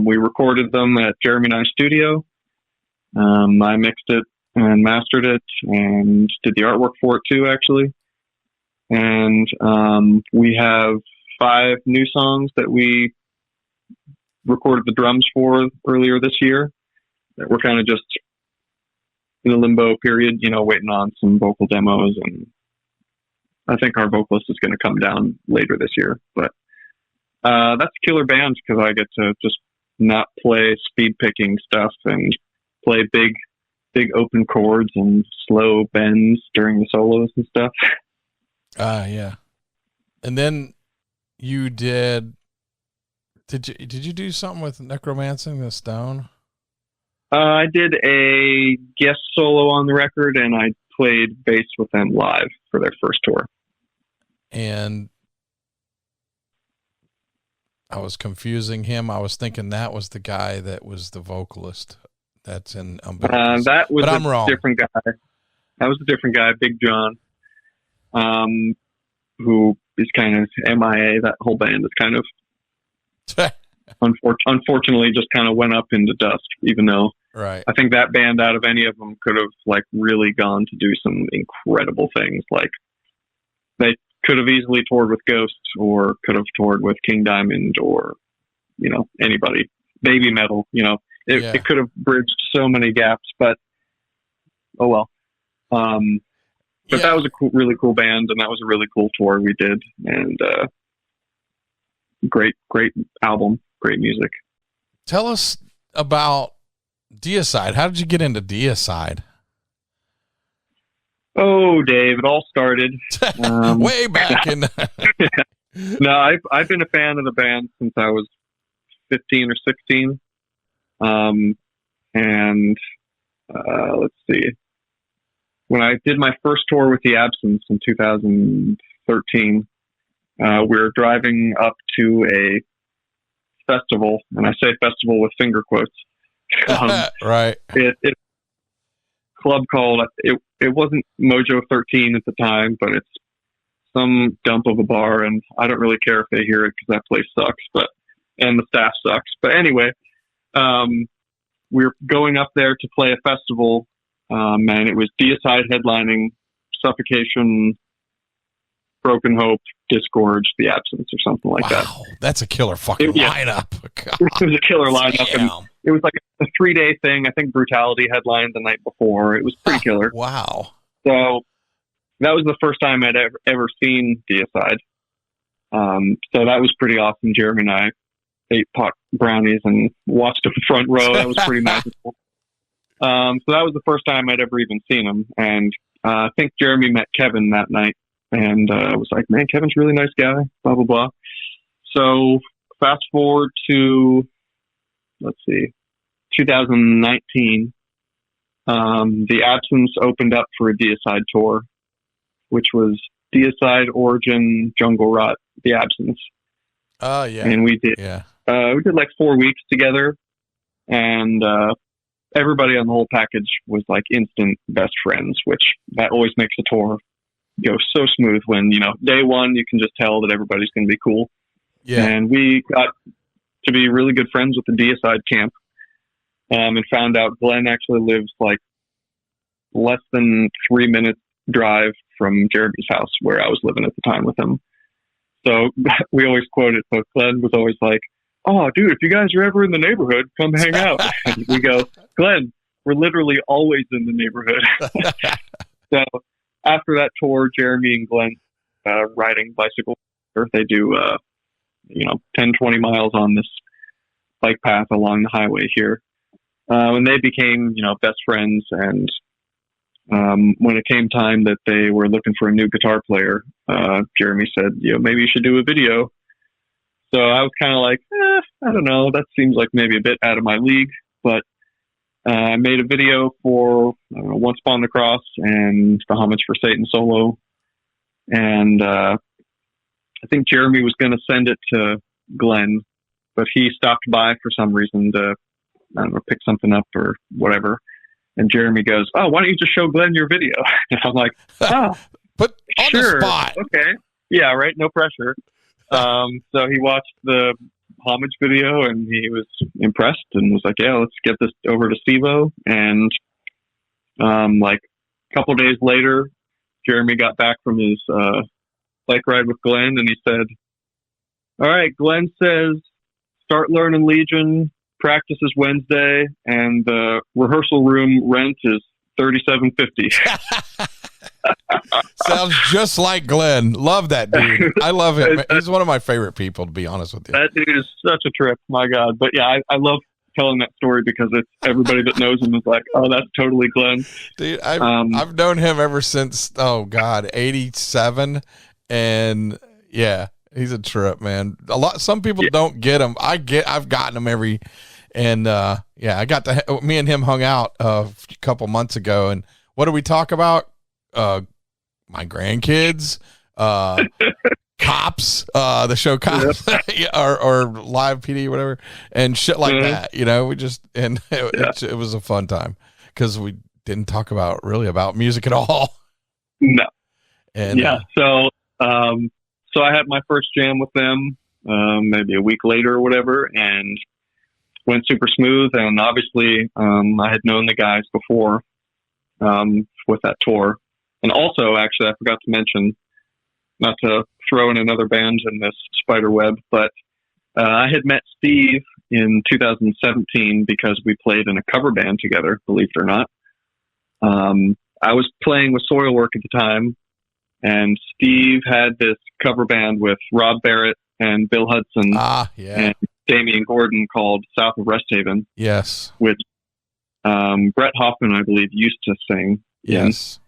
We recorded them at Jeremy and I Studio. I mixed it and mastered it and did the artwork for it too, actually. And we have 5 new songs that we recorded the drums for earlier this year that we're kind of just in a limbo period, waiting on some vocal demos. And I think our vocalist is going to come down later this year. But that's killer bands because I get to just not play speed picking stuff and play big open chords and slow bends during the solos and stuff. Yeah. And then you did you do something with Necromancing the Stone? I did a guest solo on the record, and I played bass with them live for their first tour. And I was confusing him. I was thinking that was the guy that was the vocalist that's in Umbilicus. That was I'm wrong. Different guy. That was a different guy, Big John, who is kind of MIA. That whole band is kind of unfortunately just kind of went up into dust, even though right. I think that band out of any of them could have like really gone to do some incredible things. Like they could have easily toured with Ghost or could have toured with King Diamond or, anybody. Baby Metal, it could have bridged so many gaps, but oh well. But that was a really cool band, and that was a really cool tour we did, and great album, great music. Tell us about Deicide. How did you get into Deicide? Oh, Dave, it all started way back in. No, I've been a fan of the band since I was 15 or 16. And let's see. When I did my first tour with The Absence in 2013, we were driving up to a festival, and I say festival with finger quotes. Right. It club called, it wasn't Mojo 13 at the time, but it's some dump of a bar, and I don't really care if they hear it because that place sucks, and the staff sucks. But anyway, we're going up there to play a festival, and it was Deicide headlining, Suffocation, Broken Hope, Disgorge, The Absence, or something like that. Wow, that's a killer fucking lineup. God. It was a killer lineup, Damn. and it was like a 3-day thing. I think Brutality headlined the night before. It was pretty killer. Wow. So that was the first time I'd ever seen Deicide. So that was pretty awesome. Jeremy and I ate pot brownies and watched the front row. That was pretty magical. So that was the first time I'd ever even seen him. And I think Jeremy met Kevin that night. And I was like, man, Kevin's a really nice guy, blah, blah, blah. So fast forward to, 2019. The Absence opened up for a Deicide tour, which was Deicide, Origin, Jungle Rot, The Absence. Oh, yeah. And we did like 4 weeks together. And everybody on the whole package was like instant best friends, which that always makes a tour go so smooth when, day one, you can just tell that everybody's going to be cool. Yeah. And we got to be really good friends with the Deicide camp, and found out Glenn actually lives like less than 3 minutes drive from Jeremy's house where I was living at the time with him. So we always quote it. So Glenn was always like, oh, dude, if you guys are ever in the neighborhood, come hang out. And we go, Glenn, we're literally always in the neighborhood. So after that tour, Jeremy and Glenn riding bicycles. They do, 10, 20 miles on this bike path along the highway here. And they became, best friends. And when it came time that they were looking for a new guitar player, Jeremy said, maybe you should do a video. So I was kind of like, I don't know. That seems like maybe a bit out of my league. But I made a video for Once Upon the Cross and the Homage for Satan solo. And I think Jeremy was going to send it to Glenn, but he stopped by for some reason to, pick something up or whatever. And Jeremy goes, oh, why don't you just show Glenn your video? And I'm like, but on sure, the spot. Okay. Yeah, right. No pressure. So he watched the Homage video and he was impressed and was like, yeah, let's get this over to Steve-O. And like a couple days later, Jeremy got back from his bike ride with Glenn and he said, all right, Glenn says start learning Legion, practice is Wednesday, and the rehearsal room rent is $37.50. Sounds just like Glenn. Love that dude. I love him. He's one of my favorite people, to be honest with you. That dude is such a trip. My God. But yeah, I love telling that story because it's everybody that knows him is like, oh, that's totally Glenn. Dude, I've known him ever since, 87. And yeah, he's a trip, man. Some people don't get him. I've gotten him and me and him hung out a couple months ago. And what did we talk about? My grandkids, Cops, the show Cops, or Live PD, whatever, and shit like that. We just, and it was a fun time because we didn't talk about music at all. No. And so I had my first jam with them, maybe a week later or whatever, and went super smooth. And obviously, I had known the guys before, with that tour. And also, actually, I forgot to mention, not to throw in another band in this spider web, but I had met Steve in 2017 because we played in a cover band together, believe it or not. I was playing with Soilwork at the time, and Steve had this cover band with Rob Barrett and Bill Hudson and Damian Gordon called South of Rest Haven. Yes. Which Brett Hoffman, I believe, used to sing. Yes.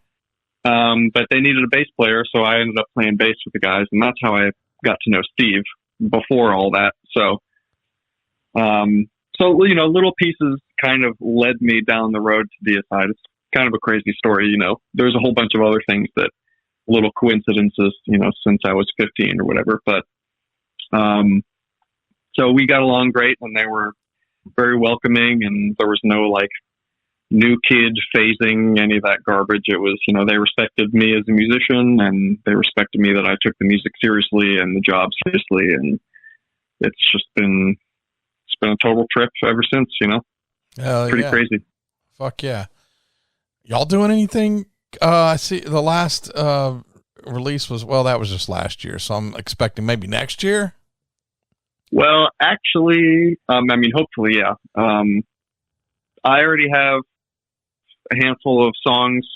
But they needed a bass player, so I ended up playing bass with the guys, and that's how I got to know Steve before all that. So, little pieces kind of led me down the road to Deicide. It's kind of a crazy story, There's a whole bunch of other things that little coincidences, since I was 15 or whatever. But so we got along great, and they were very welcoming, and there was no new kid phasing, any of that garbage. It was, they respected me as a musician, and they respected me that I took the music seriously and the job seriously. And it's been a total trip ever since, Pretty crazy. Fuck yeah. Y'all doing anything? I see the last release that was just last year, so I'm expecting maybe next year. Well, actually, hopefully, yeah. I already have a handful of songs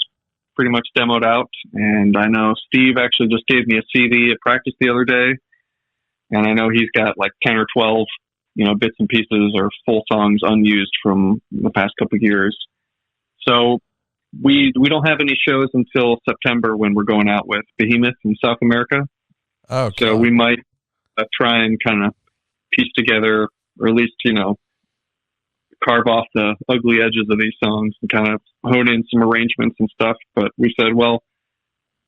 pretty much demoed out, and I know Steve actually just gave me a CD at practice the other day, and I know he's got like 10 or 12, bits and pieces or full songs unused from the past couple of years. So we don't have any shows until September when we're going out with Behemoth in South America. Oh, so we might try and kind of piece together, or at least, carve off the ugly edges of these songs and kind of hone in some arrangements and stuff. But we said, well,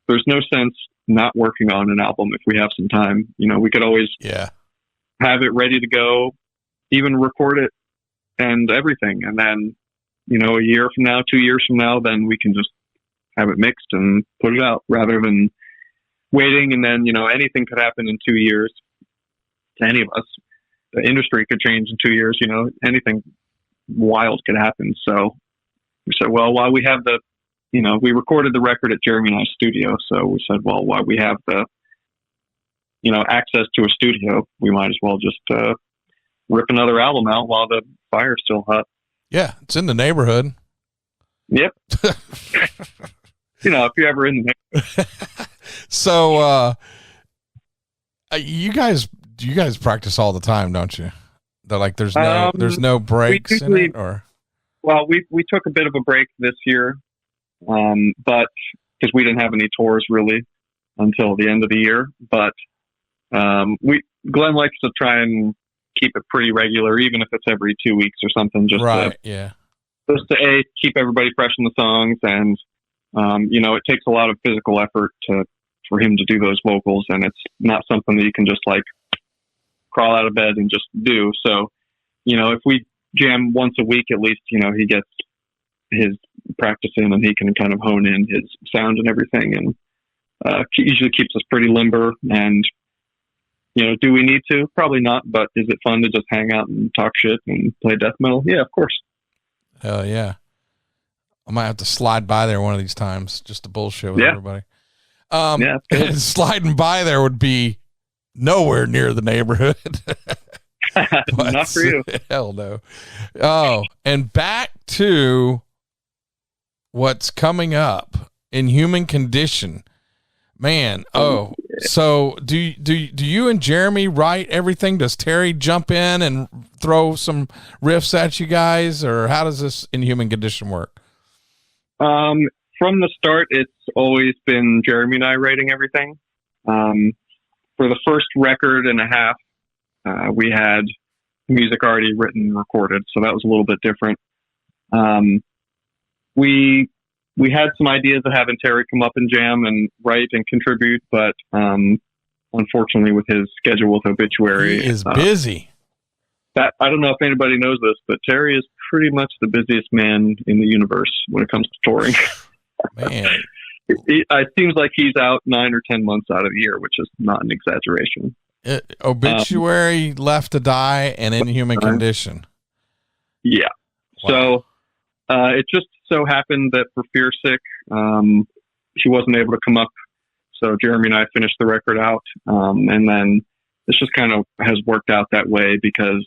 there's no sense not working on an album if we have some time. We could always have it ready to go, even record it and everything. And then, a year from now, 2 years from now, then we can just have it mixed and put it out rather than waiting. And then, anything could happen in 2 years to any of us. The industry could change in 2 years, anything wild could happen. So we said, well, while we have we recorded the record at Jeremy and I's studio. So we said, well, while we have the, access to a studio, we might as well just rip another album out while the fire's still hot. Yeah, it's in the neighborhood. Yep. If you're ever in the neighborhood. So, you guys practice all the time, don't you? There's no breaks in it, or? Well, we took a bit of a break this year, but because we didn't have any tours really until the end of the year. But Glenn likes to try and keep it pretty regular, even if it's every 2 weeks or something. Just to keep everybody fresh in the songs, and it takes a lot of physical effort for him to do those vocals, and it's not something that you can just like crawl out of bed and just do. So, if we jam once a week, at least, he gets his practice in and he can kind of hone in his sound and everything. And usually keeps us pretty limber. And, do we need to? Probably not. But is it fun to just hang out and talk shit and play death metal? Yeah, of course. Hell yeah. I might have to slide by there one of these times just to bullshit with everybody. Sliding by there would be nowhere near the neighborhood. Not for you. Hell no. Oh, and back to what's coming up, Inhuman Condition. Man, so do you and Jeremy write everything? Does Terry jump in and throw some riffs at you guys, or how does this Inhuman Condition work? From the start, it's always been Jeremy and I writing everything. For the first record and a half, we had music already written and recorded, so that was a little bit different. We had some ideas of having Terry come up and jam and write and contribute, but unfortunately, with his schedule with Obituary, he is busy. I don't know if anybody knows this, but Terry is pretty much the busiest man in the universe when it comes to touring. Man. It seems like he's out 9 or 10 months out of the year, which is not an exaggeration. Obituary, Left to Die, and Inhuman Condition. Yeah. Wow. So it just so happened that for Fear Sick, she wasn't able to come up. So Jeremy and I finished the record out. And then this just kind of has worked out that way because,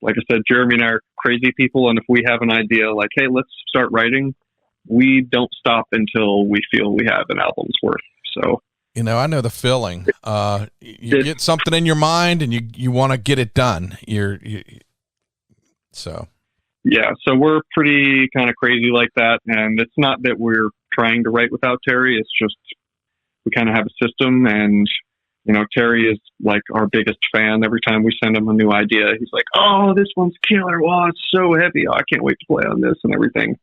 like I said, Jeremy and I are crazy people. And if we have an idea like, hey, let's start writing, we don't stop until we feel we have an album's worth. So, I know the feeling. You get something in your mind and you want to get it done. Yeah, so we're pretty kind of crazy like that. And it's not that we're trying to write without Terry. It's just we kind of have a system. And, Terry is like our biggest fan. Every time we send him a new idea, he's like, oh, this one's killer. Wow, it's so heavy. Oh, I can't wait to play on this and everything.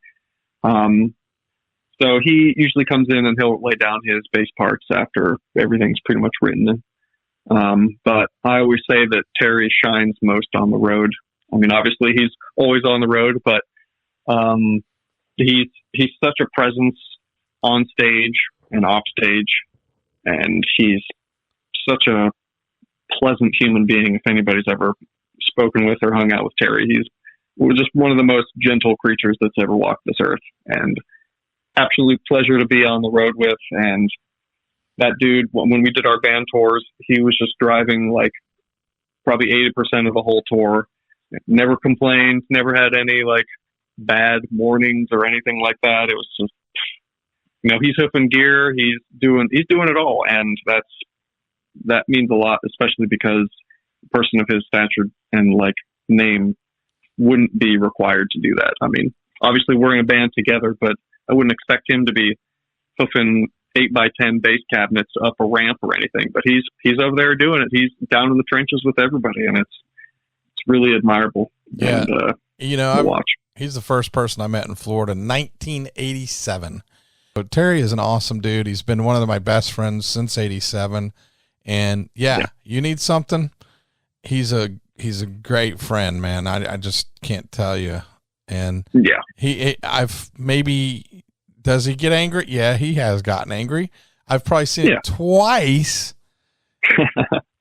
So he usually comes in and he'll lay down his bass parts after everything's pretty much written. But I always say that Terry shines most on the road. I mean, obviously he's always on the road, but he's such a presence on stage and off stage, and he's such a pleasant human being. If anybody's ever spoken with or hung out with Terry, he's just one of the most gentle creatures that's ever walked this earth, and absolute pleasure to be on the road with. And that dude, when we did our band tours, he was just driving like probably 80% of the whole tour. Never complained, never had any like bad mornings or anything like that. It was just, he's hoofing gear, he's doing it all, and that means a lot, especially because a person of his stature and like name wouldn't be required to do that. I mean, obviously we're in a band together, but I wouldn't expect him to be hoofing 8x10 bass cabinets up a ramp or anything. But he's over there doing it. He's down in the trenches with everybody, and it's really admirable. Yeah, and, watch. He's the first person I met in Florida in 1987. But Terry is an awesome dude. He's been one of my best friends since '87. And yeah, you need something. He's a great friend, man. I just can't tell you. And does he get angry? Yeah, he has gotten angry. I've probably seen it twice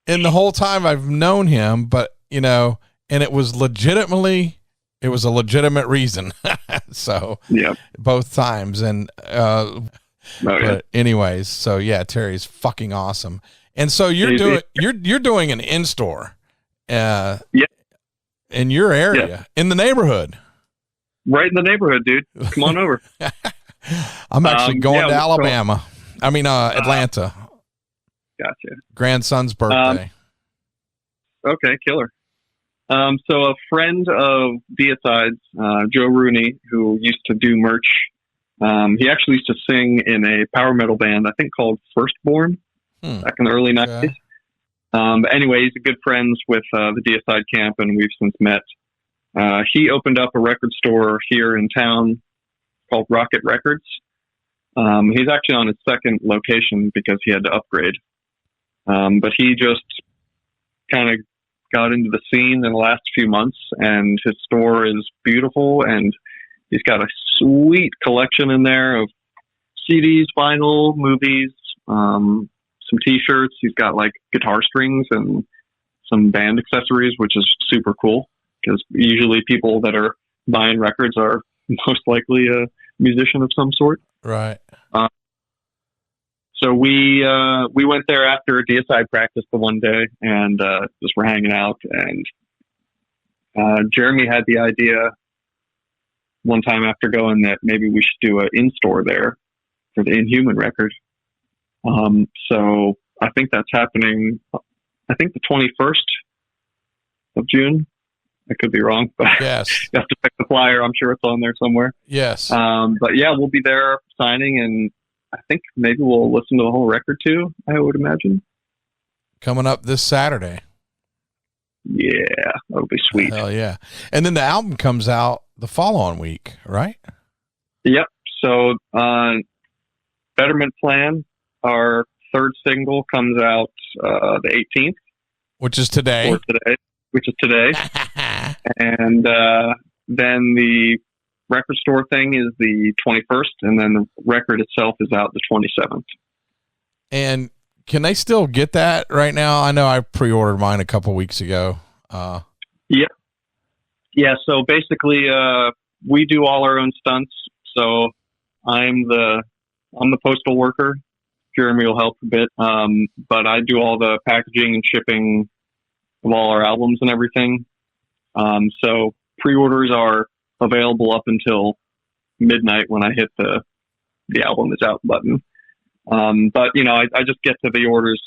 in the whole time I've known him, but and it was a legitimate reason. So both times. And, but anyways, so yeah, Terry's fucking awesome. And so you're doing an in-store, in your area, in the neighborhood. Right in the neighborhood, dude. Come on over. I'm actually going to Alabama. Atlanta. Gotcha. Grandson's birthday. Okay, killer. So a friend of Deicide's, Joe Rooney, who used to do merch, he actually used to sing in a power metal band, I think called Firstborn, back in the early 90s. But anyway, he's good friends with the Deicide camp, and we've since met. He opened up a record store here in town called Rocket Records. He's actually on his second location because he had to upgrade. But he just kind of got into the scene in the last few months, and his store is beautiful, and he's got a sweet collection in there of CDs, vinyl, movies, some t-shirts. He's got like guitar strings and some band accessories, which is super cool because usually people that are buying records are most likely a musician of some sort. Right. So we went there after a Deicide practice the one day, and just were hanging out. And Jeremy had the idea one time after going that maybe we should do an in-store there for the Inhuman record. So I think that's happening. I think the 21st of June. I could be wrong, but yes, you have to pick the flyer. I'm sure it's on there somewhere. Yes. But yeah, we'll be there signing, and I think maybe we'll listen to the whole record too, I would imagine. Coming up this Saturday. Yeah, that'll be sweet. Hell yeah. And then the album comes out the following week, right? Yep. So Betterment Plan, our third single, comes out the 18th. Which is today. Which is today. And then the record store thing is the 21st, and then the record itself is out the 27th. And can they still get that right now? I know I pre-ordered mine a couple weeks ago. Yeah. So basically, we do all our own stunts. So I'm the postal worker. Jeremy will help a bit. But I do all the packaging and shipping of all our albums and everything. So pre-orders are available up until midnight when I hit the album is out button. But I just get to the orders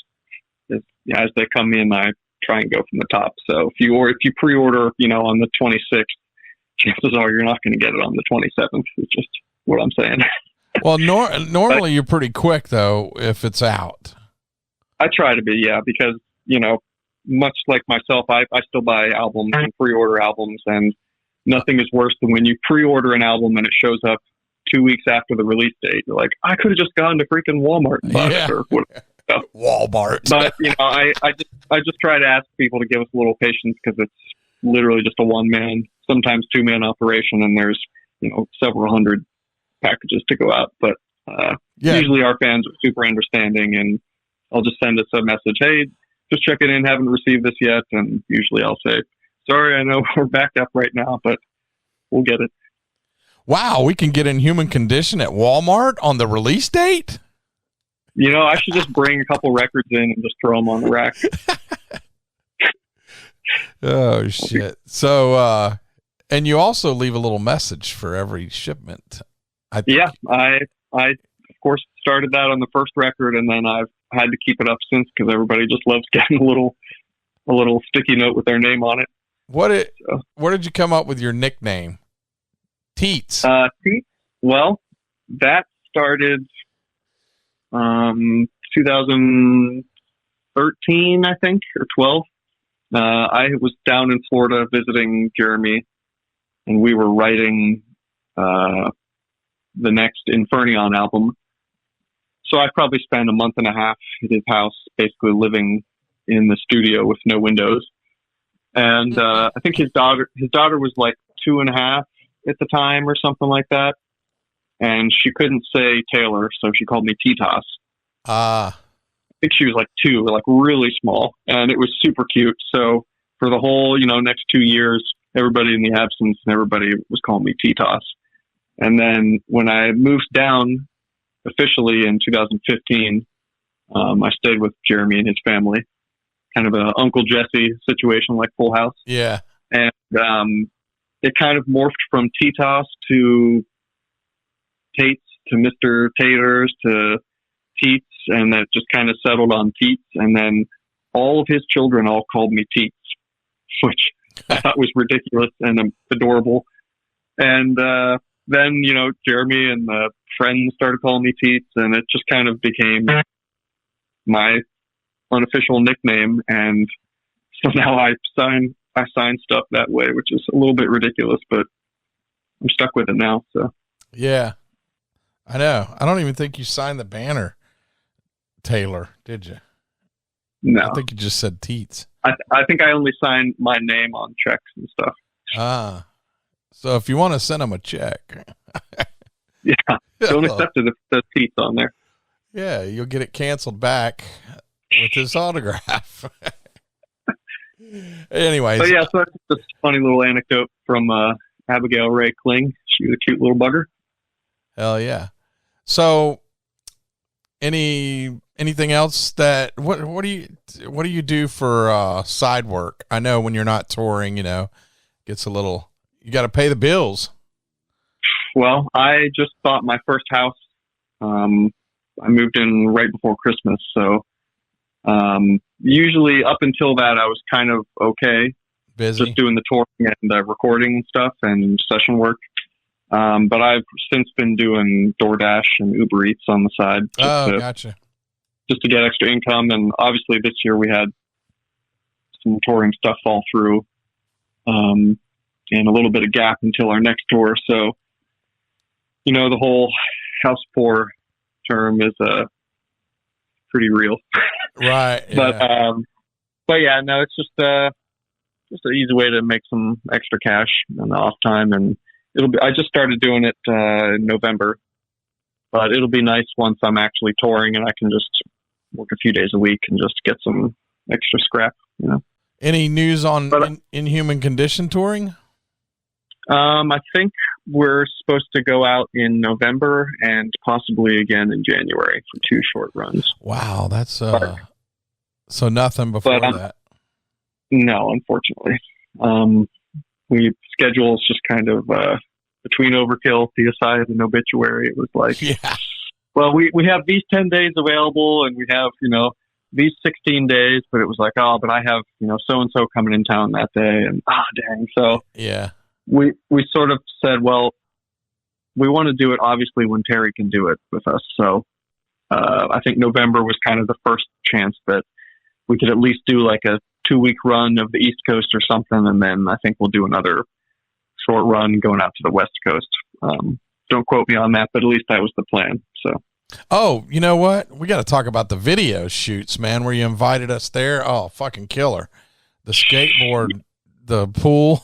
as they come in. I try and go from the top. So if you pre-order, on the 26th, chances are you're not going to get it on the 27th. It's just what I'm saying. Well, normally you're pretty quick though if it's out. I try to be, yeah, because much like myself, I still buy albums and pre-order albums, and nothing is worse than when you pre-order an album and it shows up 2 weeks after the release date. You're like, I could have just gone to freaking Walmart and bought it or whatever. Walmart. But I just try to ask people to give us a little patience because it's literally just a one-man, sometimes two-man operation, and there's several hundred packages to go out, but usually our fans are super understanding, and I'll just send us a message, hey, just checking in, haven't received this yet, and usually I'll say, sorry, I know we're backed up right now, but we'll get it. Wow, we can get Inhuman Condition at Walmart on the release date? I should just bring a couple records in and just throw them on the rack. Oh, shit. So, and you also leave a little message for every shipment. I think. Yeah, I of course started that on the first record, and then I've had to keep it up since because everybody just loves getting a little sticky note with their name on it. Where did you come up with your nickname? Teats. Teats. Well, that started 2013, I think, or 12. I was down in Florida visiting Jeremy, and we were writing the next Infernion album. So I probably spent a month and a half at his house, basically living in the studio with no windows. And I think his daughter was like 2.5 at the time or something like that. And she couldn't say Taylor, so she called me Titas. I think she was like 2, like really small, and it was super cute. So for the whole, next 2 years, everybody in the absence and everybody was calling me Titas. And then when I moved down officially in 2015, I stayed with Jeremy and his family, kind of a Uncle Jesse situation like Full House. Yeah. And it kind of morphed from Titas to Tates to Mr. Taters to Teats, and that just kind of settled on Teats. And then all of his children all called me Teats, which I thought was ridiculous and adorable. And then, Jeremy and the friends started calling me Teats, and it just kind of became my unofficial nickname. And so now I sign stuff that way, which is a little bit ridiculous, but I'm stuck with it now. So yeah, I know. I don't even think you signed the banner, Taylor, did you? No. I think you just said Teats. I think I only signed my name on checks and stuff. So if you want to send him a check. Yeah, don't accept it if there's Teats on there. Yeah, you'll get it canceled back with his autograph. Anyways. But yeah, so that's just a funny little anecdote from Abigail Ray Kling. She was a cute little bugger. Hell yeah. So anything else that what do you do for side work? I know when you're not touring, gets a little, you got to pay the bills. Well, I just bought my first house. I moved in right before Christmas, so usually up until that I was kind of okay, busy, just doing the touring and recording stuff and session work. But I've since been doing DoorDash and Uber Eats on the side. Gotcha. Just to get extra income. And obviously this year we had some touring stuff fall through, and a little bit of gap until our next tour. So, the whole house poor term is pretty real. Right. Yeah. But yeah, no, it's just an easy way to make some extra cash on the off time. And I just started doing it in November, but it'll be nice once I'm actually touring and I can just work a few days a week and just get some extra scrap, Any news on Inhuman Condition touring? I think we're supposed to go out in November and possibly again in January for 2 short runs. Wow. That's, so nothing before that. No, unfortunately. Schedule's just kind of between Overkill, Deicide, and Obituary. It was like, yeah. Well, we have these 10 days available, and we have these 16 days. But it was like, but I have so and so coming in town that day, and dang. So yeah, we sort of said, well, we want to do it obviously when Terry can do it with us. So I think November was kind of the first chance that we could at least do like a 2-week run of the East Coast or something, and then I think we'll do another short run going out to the West Coast. Don't quote me on that, but at least that was the plan. So, you know what? We got to talk about the video shoots, man, where you invited us there. Oh, fucking killer. The skateboard, the pool.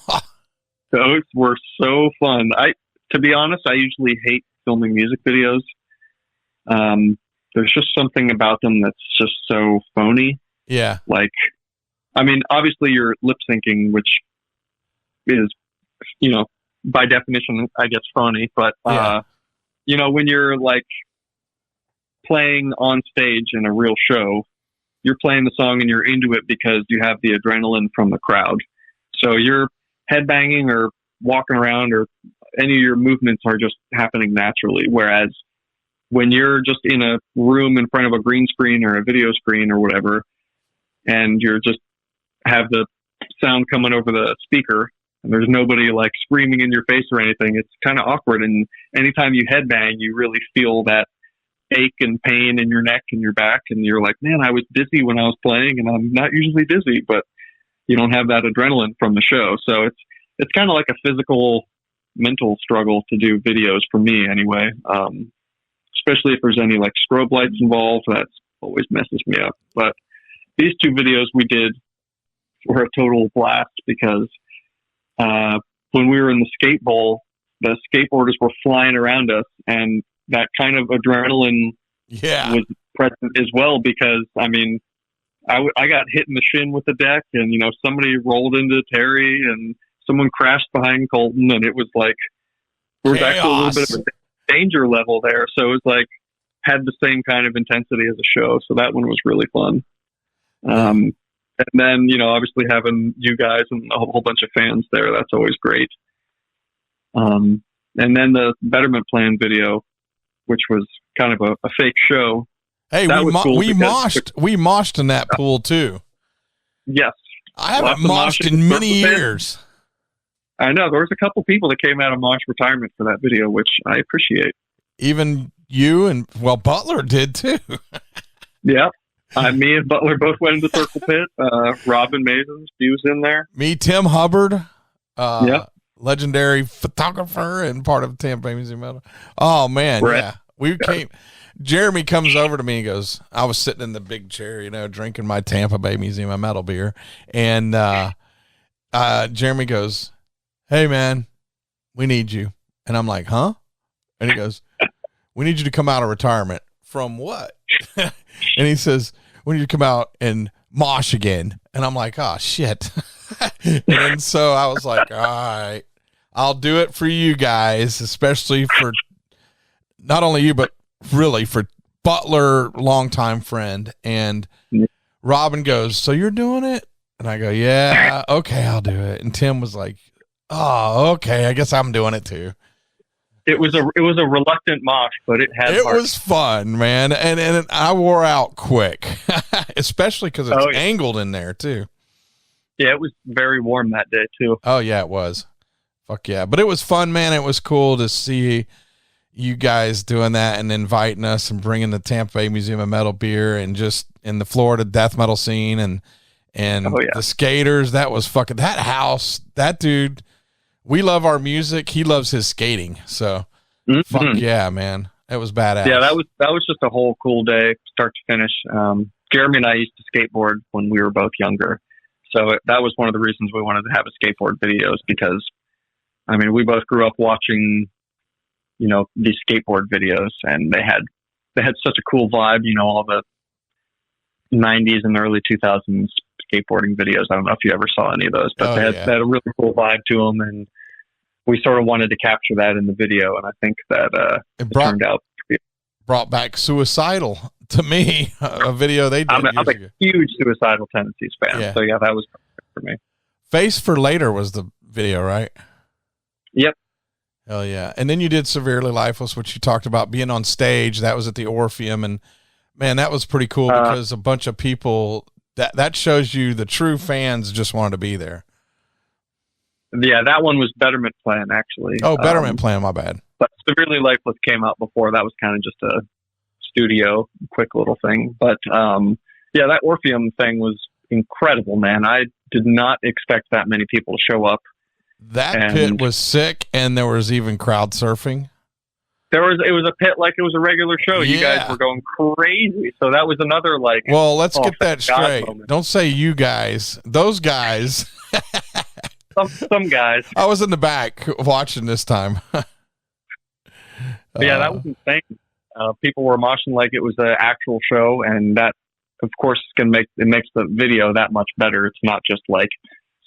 Those were so fun. To be honest, I usually hate filming music videos. There's just something about them that's just so phony. Yeah. Like, I mean, obviously you're lip syncing, which is, you know, by definition, I guess phony, but, you know, when you're like playing on stage in a real show, you're playing the song and you're into it because you have the adrenaline from the crowd. So you're headbanging or walking around or any of your movements are just happening naturally. Whereas when you're just in a room in front of a green screen or a video screen or whatever, and you're just have the sound coming over the speaker and there's nobody like screaming in your face or anything, it's kind of awkward. And anytime you headbang, you really feel that ache and pain in your neck and your back. And you're like, man, I was dizzy when I was playing and I'm not usually dizzy, but you don't have that adrenaline from the show. So it's kind of like a physical, mental struggle to do videos for me anyway. Especially if there's any like strobe lights involved, that always messes me up. But these two videos we did were a total blast because when we were in the skate bowl, the skateboarders were flying around us, and that kind of adrenaline was present as well. Because I mean, I got hit in the shin with the deck, and you know, somebody rolled into Terry, and someone crashed behind Colton, and it was like there was actually a little bit of a danger level there. So it was like had the same kind of intensity as a show. So that one was really fun. And then, you know, obviously having you guys and a whole bunch of fans there, that's always great. And then the Betterment Plan video, which was kind of a fake show. Hey, we moshed in that pool too. Yes. I haven't moshed in many years. I know. There was a couple people that came out of mosh retirement for that video, which I appreciate. Even you and, well, Butler did too. Yeah. Me and Butler both went into Circle Pit. Robin Masons, he was in there. Me, Tim Hubbard, legendary photographer and part of Tampa Bay Museum Metal. Oh man, yeah. We came. Jeremy comes over to me and goes, I was sitting in the big chair, you know, drinking my Tampa Bay Museum of Metal beer, and Jeremy goes, "Hey man, we need you." And I'm like, "Huh?" And he goes, "We need you to come out of retirement." From what? And he says, "We need you to come out and mosh again." And I'm like, "Oh shit." And so I was like, "All right, I'll do it for you guys, especially for not only you, but really for Butler, longtime friend." And Robin goes, "So you're doing it?" And I go, "Yeah, okay, I'll do it." And Tim was like, "Oh, okay, I guess I'm doing it too." It was a reluctant mosh, but it had heart. Was fun, man, and I wore out quick, especially because it's angled in there too. Yeah, it was very warm that day too. Oh yeah, it was. Fuck yeah, but it was fun, man. It was cool to see you guys doing that and inviting us and bringing the Tampa Bay Museum of Metal beer and just in the Florida death metal scene and the skaters. That was fucking that house. That dude. We love our music. He loves his skating. So, fuck yeah, man. It was badass. Yeah, that was just a whole cool day, start to finish. Jeremy and I used to skateboard when we were both younger. So that was one of the reasons we wanted to have a skateboard videos because, I mean, we both grew up watching, you know, these skateboard videos, and they had such a cool vibe. You know, all the 90s and early 2000s skateboarding videos. I don't know if you ever saw any of those, but they had a really cool vibe to them, and we sort of wanted to capture that in the video, and I think that it turned out brought back Suicidal to me, a video they did. I'm a huge Suicidal Tendencies fan, so yeah, that was perfect for me. Face for Later was the video, right? Yep. Hell yeah. And then you did Severely Lifeless, which you talked about being on stage. That was at the Orpheum, and man, that was pretty cool because a bunch of people. That shows you the true fans just wanted to be there. Yeah, that one was Betterment Plan, actually. Oh, Betterment Plan, my bad. But Severely Lifeless came out before. That was kind of just a studio, quick little thing. But, yeah, that Orpheum thing was incredible, man. I did not expect that many people to show up. That pit was sick, and there was even crowd surfing. It was a pit like it was a regular show. You guys were going crazy. So that was another like. Well, let's get that straight. Don't say you guys. Those guys. some guys. I was in the back watching this time. Yeah, that was insane. People were moshing like it was an actual show, and that, of course, makes the video that much better. It's not just like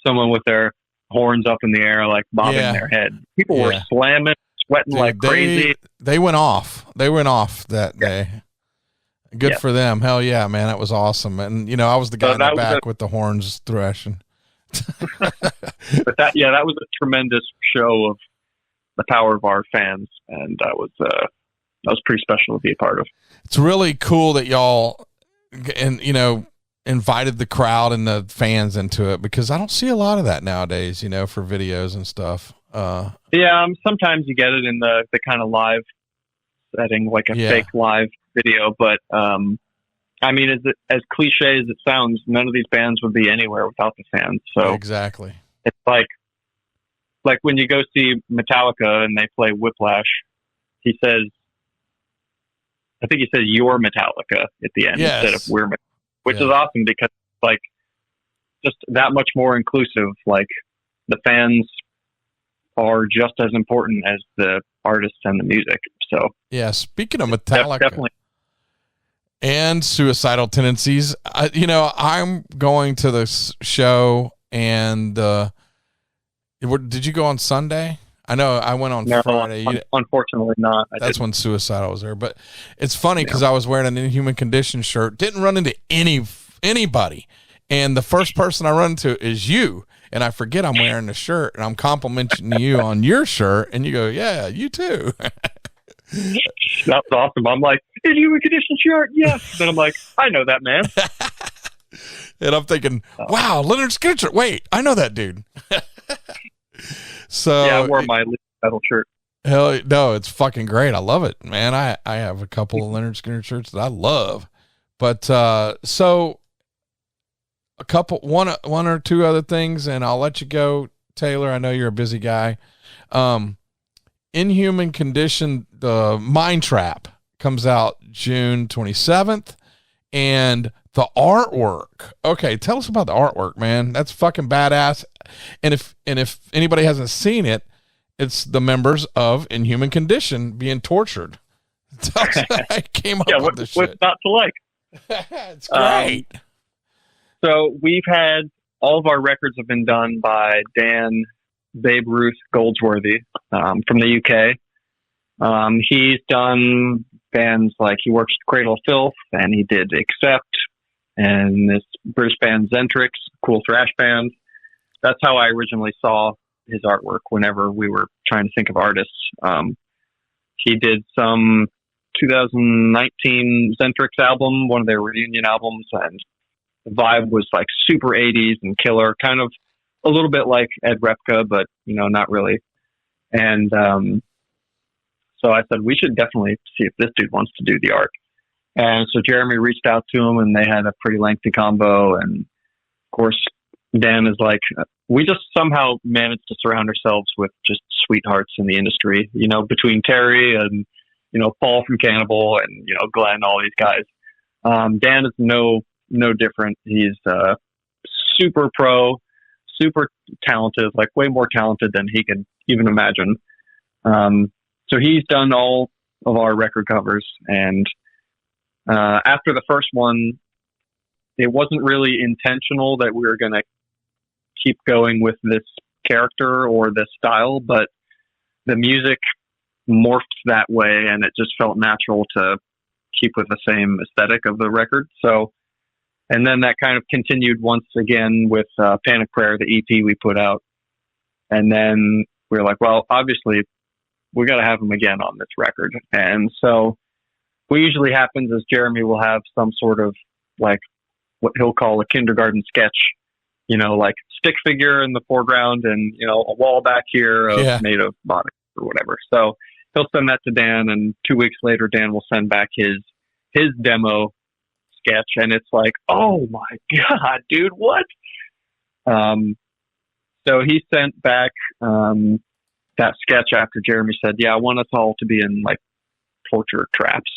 someone with their horns up in the air, like bobbing their head. People were slamming, sweating like crazy. They went off. They went off that day. Good for them. Hell yeah, man. That was awesome. And, I was the guy in the back with the horns thrashing. But that was a tremendous show of the power of our fans. And that was pretty special to be a part of. It's really cool that y'all, and, invited the crowd and the fans into it, because I don't see a lot of that nowadays, for videos and stuff. Sometimes you get it in the kind of live setting, like a fake live video, but I mean, as cliche as it sounds, none of these bands would be anywhere without the fans. So exactly, it's like when you go see Metallica and they play Whiplash, I think he says "You're Metallica" at the end instead of "We're Metallica," which is awesome, because like just that much more inclusive. Like the fans are just as important as the artists and the music. So speaking of Metallica, definitely. And Suicidal Tendencies, I'm going to this show, and did you go on Sunday? I know I went on Friday. Unfortunately not. That's when Suicidal was there. But it's funny because I was wearing an Inhuman Condition shirt, didn't run into anybody. And the first person I run into is you. And I forget I'm wearing the shirt, and I'm complimenting you on your shirt. And you go, yeah, you too. That's awesome. I'm like, Inhuman Condition shirt? Yes. Then I'm like, I know that man. And I'm thinking, wow, Leonard Skinner. Wait, I know that dude. So I wore my metal shirt. Hell no, it's fucking great. I love it, man. I have a couple of Leonard Skinner shirts that I love. But so one or two other things, and I'll let you go, Taylor. I know you're a busy guy. Inhuman Condition, the Mind Trap, comes out June 27th, and the artwork. Okay, tell us about the artwork, man. That's fucking badass. And if anybody hasn't seen it, it's the members of Inhuman Condition being tortured. Tell us how I came up with this shit. What's not to like? It's great. So we've had all of our records have been done by Dan Babe Ruth Goldsworthy from the UK. He's done bands like, he works with Cradle of Filth, and he did Accept, and this British band Zentrix, cool thrash band. That's how I originally saw his artwork whenever we were trying to think of artists. He did some 2019 Zentrix album, one of their reunion albums, and the vibe was like super 80s and killer, kind of a little bit like Ed Repka, but not really. And so I said, we should definitely see if this dude wants to do the art. And so Jeremy reached out to him, and they had a pretty lengthy combo. And of course, Dan is like, we just somehow managed to surround ourselves with just sweethearts in the industry, between Terry and, Paul from Cannibal and, Glenn, all these guys. Dan is no different. He's super pro, super talented, like way more talented than he could even imagine. So he's done all of our record covers. And after the first one, it wasn't really intentional that we were going to keep going with this character or this style, but the music morphed that way, and it just felt natural to keep with the same aesthetic of the record. So, and then that kind of continued once again with Panic Prayer, the EP we put out. And then we were like, well, obviously we got to have him again on this record. And so what usually happens is Jeremy will have some sort of like what he'll call a kindergarten sketch, like stick figure in the foreground and, a wall back here made of body or whatever. So he'll send that to Dan, and 2 weeks later, Dan will send back his demo sketch. And it's like, oh my God, dude, what? So he sent back, that sketch after Jeremy said, yeah, I want us all to be in like torture traps.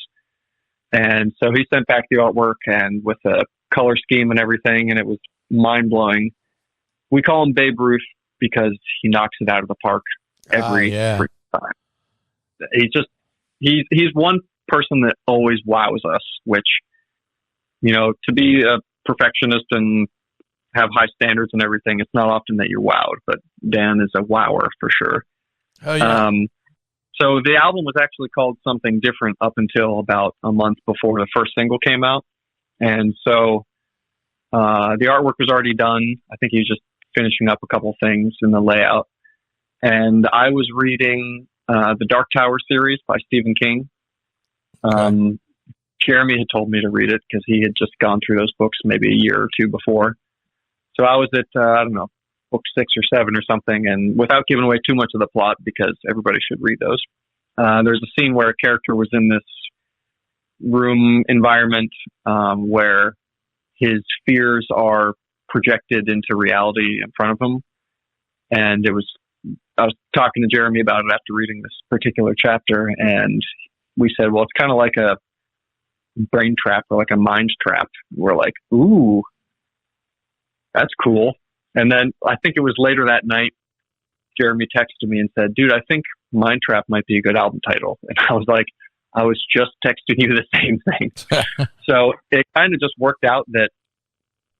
And so he sent back the artwork and with a color scheme and everything, and it was mind blowing. We call him Babe Ruth because he knocks it out of the park every time. He's just he's one person that always wows us, which, to be a perfectionist and have high standards and everything, it's not often that you're wowed, but Dan is a wower for sure. Oh, yeah. So the album was actually called something different up until about a month before the first single came out. And so the artwork was already done. I think he was just finishing up a couple things in the layout. And I was reading the Dark Tower series by Stephen King. Jeremy had told me to read it because he had just gone through those books maybe a year or two before. So I was at, book 6 or 7 or something. And without giving away too much of the plot, because everybody should read those, there's a scene where a character was in this room environment where his fears are projected into reality in front of him. And I was talking to Jeremy about it after reading this particular chapter, and we said, well, it's kind of like a brain trap or like a mind trap. We're like, ooh, that's cool. And then I think it was later that night, Jeremy texted me and said, dude, I think Mind Trap might be a good album title. And I was like, I was just texting you the same thing. So it kind of just worked out that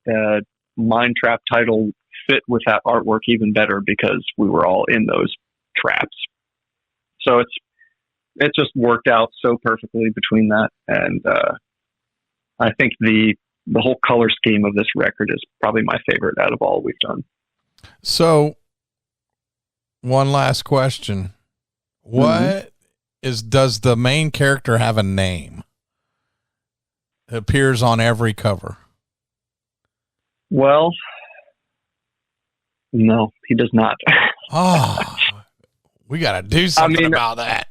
the Mind Trap title fit with that artwork even better because we were all in those traps. So it just worked out so perfectly between that. And I think the whole color scheme of this record is probably my favorite out of all we've done. So one last question. What does the main character have a name? It appears on every cover. Well, no, he does not. Oh, we got to do something about that.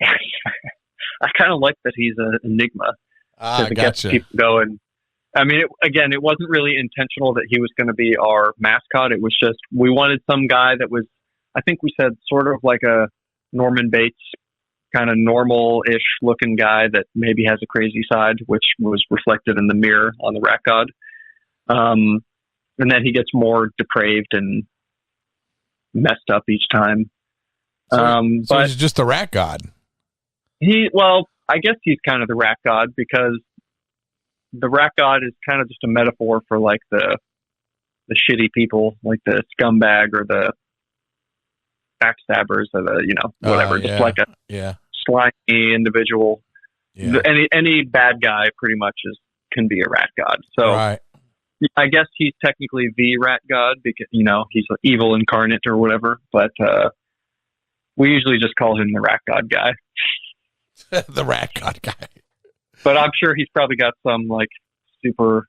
I kind of like that he's an enigma. I it gets people going. I mean, it wasn't really intentional that he was going to be our mascot. It was just, we wanted some guy that was, I think we said sort of like a Norman Bates kind of normal-ish looking guy that maybe has a crazy side, which was reflected in the mirror on the Rat God. And then he gets more depraved and messed up each time. So he's just a Rat God. I guess he's kind of the Rat God because the Rat God is kind of just a metaphor for like the shitty people, like the scumbag or the backstabbers or the, whatever, just like a slimy individual. Yeah. Any bad guy pretty much can be a Rat God. So right. I guess he's technically the Rat God because, he's an evil incarnate or whatever, but we usually just call him the Rat God guy. The Rat God guy. But I'm sure he's probably got some like super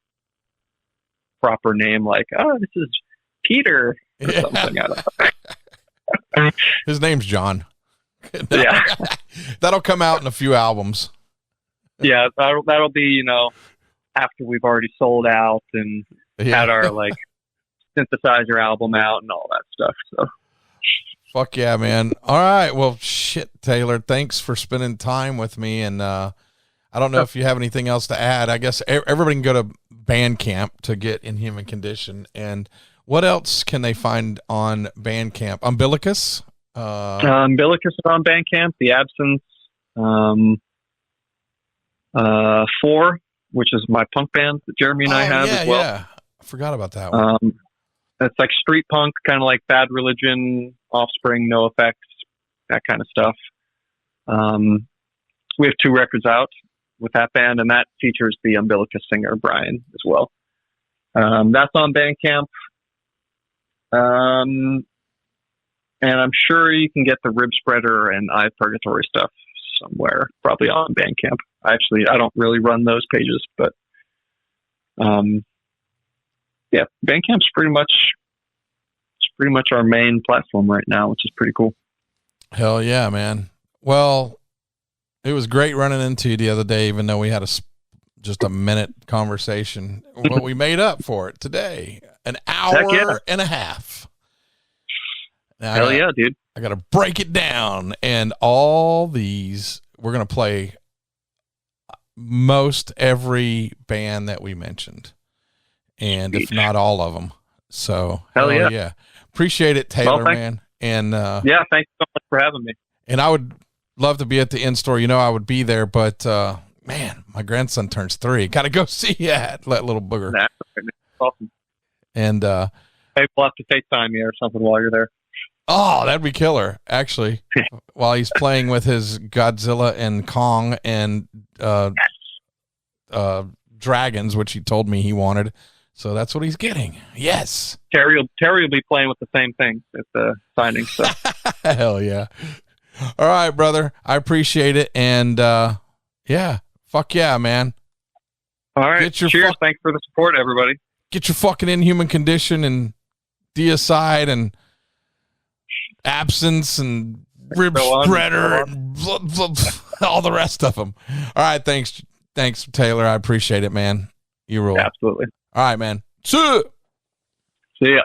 proper name, like, oh, this is Peter or something. I don't know. His name's John. Yeah. That'll come out in a few albums. Yeah, that'll be, after we've already sold out and had our like synthesizer album out and all that stuff. So fuck yeah, man. All right. Well, shit, Taylor, thanks for spending time with me. And I don't know if you have anything else to add. I guess everybody can go to Bandcamp to get Inhuman Condition. And what else can they find on Bandcamp? Umbilicus? Umbilicus is on Bandcamp. The Absence. 4, which is my punk band that Jeremy and I have as well. Yeah. I forgot about that one. It's like street punk, kind of like Bad Religion, Offspring, No Effects, that kind of stuff. We have 2 records out with that band, and that features the Umbilicus singer, Brian, as well. That's on Bandcamp. And I'm sure you can get the Rib Spreader and Eye Purgatory stuff somewhere, probably on Bandcamp. I don't really run those pages, but Bandcamp's pretty much our main platform right now, which is pretty cool. Hell yeah, man. Well, it was great running into you the other day, even though we had just a minute conversation. But we made up for it today. An hour and a half. Now, hell yeah, dude. I got to break it down. And all these, we're going to play most every band that we mentioned. And if not all of them. So, hell yeah. Appreciate it, Taylor, man. And thanks so much for having me. And I would love to be at the in-store. You know, I would be there, but man, my grandson turns 3. Got to go see that little booger. That's awesome. And maybe we'll have to FaceTime you or something while you're there. Oh, that'd be killer, actually. While he's playing with his Godzilla and Kong and dragons, which he told me he wanted. So that's what he's getting. Yes. Terry will be playing with the same thing at the signing. So. Hell yeah. All right, brother. I appreciate it. And yeah, fuck yeah, man. All right. Cheers. Thanks for the support, everybody. Get your fucking Inhuman Condition and Deicide and Absence and Rib Spreader and all the rest of them. All right. Thanks, Taylor. I appreciate it, man. You rule. Absolutely. All right, man. See ya.